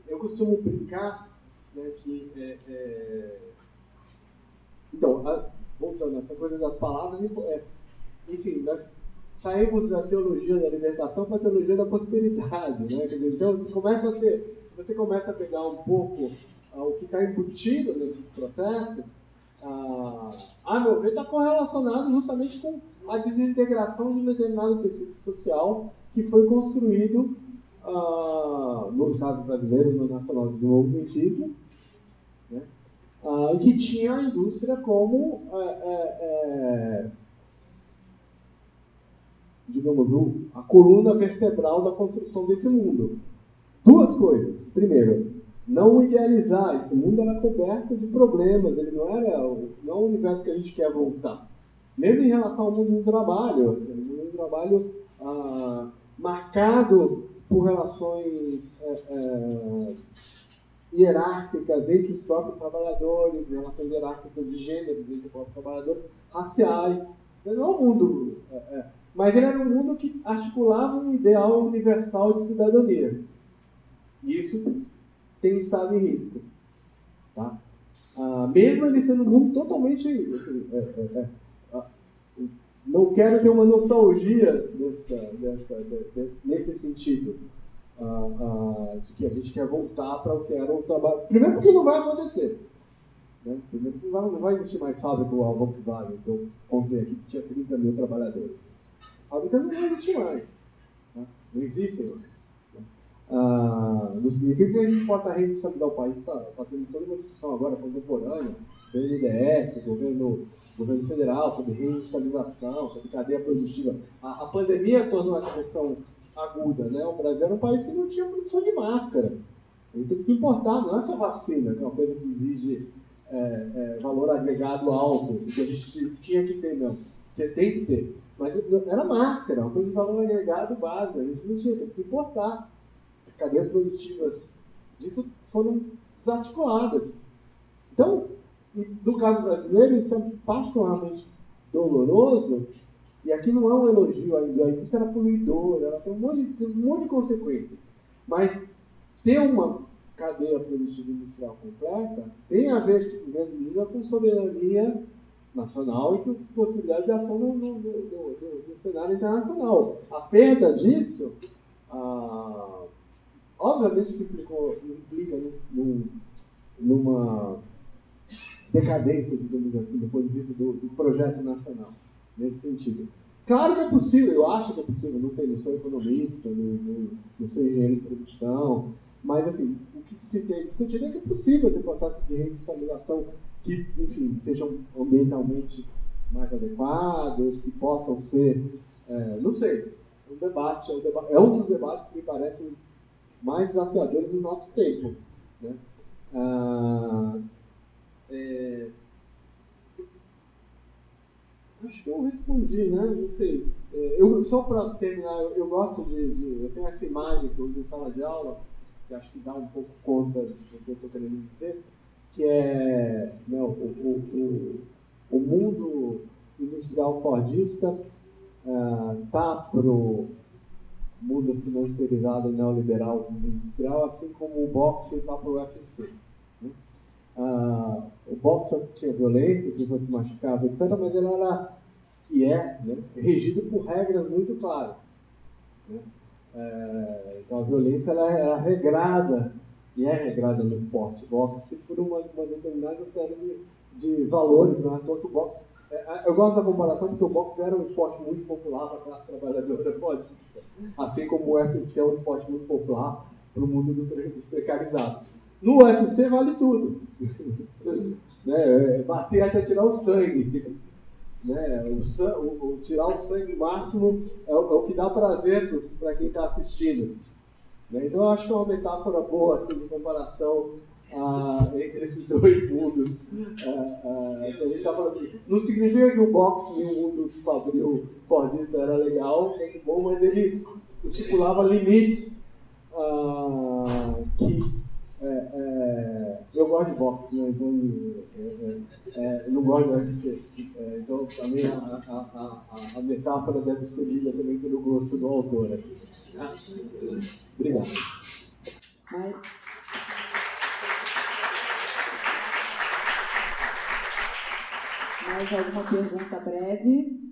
eu costumo brincar, né, que então, voltando a essa coisa das palavras, enfim, nós saímos da teologia da libertação para a teologia da prosperidade, né? Quer dizer, então, você começa a pegar um pouco o que está embutido nesses processos, a meu ver, está correlacionado justamente com a desintegração de um determinado tecido social que foi construído, no caso brasileiro, no Nacional Desenvolvimentismo, né? E que tinha a indústria como, digamos, a coluna vertebral da construção desse mundo. Duas coisas. Primeiro, não idealizar. Esse mundo era coberto de problemas, ele não era o universo que a gente quer voltar. Mesmo em relação ao mundo do trabalho. O mundo do trabalho marcado por relações hierárquicas entre os próprios trabalhadores, relações hierárquicas de gêneros entre os próprios trabalhadores, raciais. Não é um mundo... mas ele era um mundo que articulava um ideal universal de cidadania. E isso tem estado em risco. Tá? Mesmo ele sendo um mundo totalmente... não quero ter uma nostalgia nesse sentido. De que a gente quer voltar para o que era o trabalho. Primeiro porque não vai acontecer. Né? Primeiro porque não vai existir mais fábrica com a Volkswagen, que eu contei aqui que tinha 30 mil trabalhadores. A fábrica não vai existir mais. Né? Não existe hoje. Não significa que a gente possa reindustrializar o país. Está tendo toda uma discussão agora contemporânea, BNDES, governo federal, sobre reindustrialização, sobre cadeia produtiva. A pandemia tornou essa questão aguda, né? O Brasil era um país que não tinha produção de máscara. Ele tem que importar, não é só vacina, que é uma coisa que exige valor agregado alto, que a gente tinha que ter, não. Você tem que ter. Mas era máscara, uma coisa de valor agregado básico, a gente não tinha, tem que importar. As cadeias produtivas disso foram desarticuladas. Então, no caso brasileiro, isso é particularmente doloroso. E aqui não é um elogio ainda, a indústria era poluidora, ela tem um monte de consequências. Mas ter uma cadeia produtiva industrial completa tem a ver, em grande medida, com soberania nacional e com possibilidade de ação no cenário internacional. A perda disso, obviamente, que implica numa decadência, digamos assim, do ponto de vista do projeto nacional. Nesse sentido. Claro que é possível, eu acho que é possível, não sei, não sou economista, não sou engenheiro de produção, mas assim, o que se tem discutido é que é possível ter processo de reindustrialização que, enfim, sejam ambientalmente mais adequados, que possam ser, não sei, um debate, é um dos debates que me parecem mais desafiadores do nosso tempo, né? Acho que eu respondi, né? Não sei. Só para terminar, eu gosto eu tenho essa imagem que eu uso em sala de aula, que acho que dá um pouco conta do que eu estou querendo dizer, que é, né, o mundo industrial fordista está para o mundo financeirizado neoliberal industrial, assim como o boxe está para o UFC. Né? O boxe tinha violência, que você se machucava, etc., mas ele era, né, regido por regras muito claras. Né? Então a violência ela era regrada, e é regrada no esporte. O boxe por uma determinada série de valores, não é à toa que o boxe. Eu gosto da comparação porque o boxe era um esporte muito popular para a classe trabalhadora fordista, assim como o UFC é um esporte muito popular para o mundo dos precarizados. No UFC vale tudo. Né? Bater até tirar o sangue. Né? Tirar o sangue máximo é o que dá prazer para quem está assistindo. Né? Então eu acho que é uma metáfora boa assim, de comparação entre esses dois mundos. A gente tá falando assim, não significa que o boxe em um mundo fabril fordista era legal, muito bom, mas ele estipulava limites que eu gosto de boxe, né? Então eu não gosto de UFC. Então também a metáfora deve ser lida também pelo gosto do autor. Aqui. Obrigado. Mais alguma pergunta breve?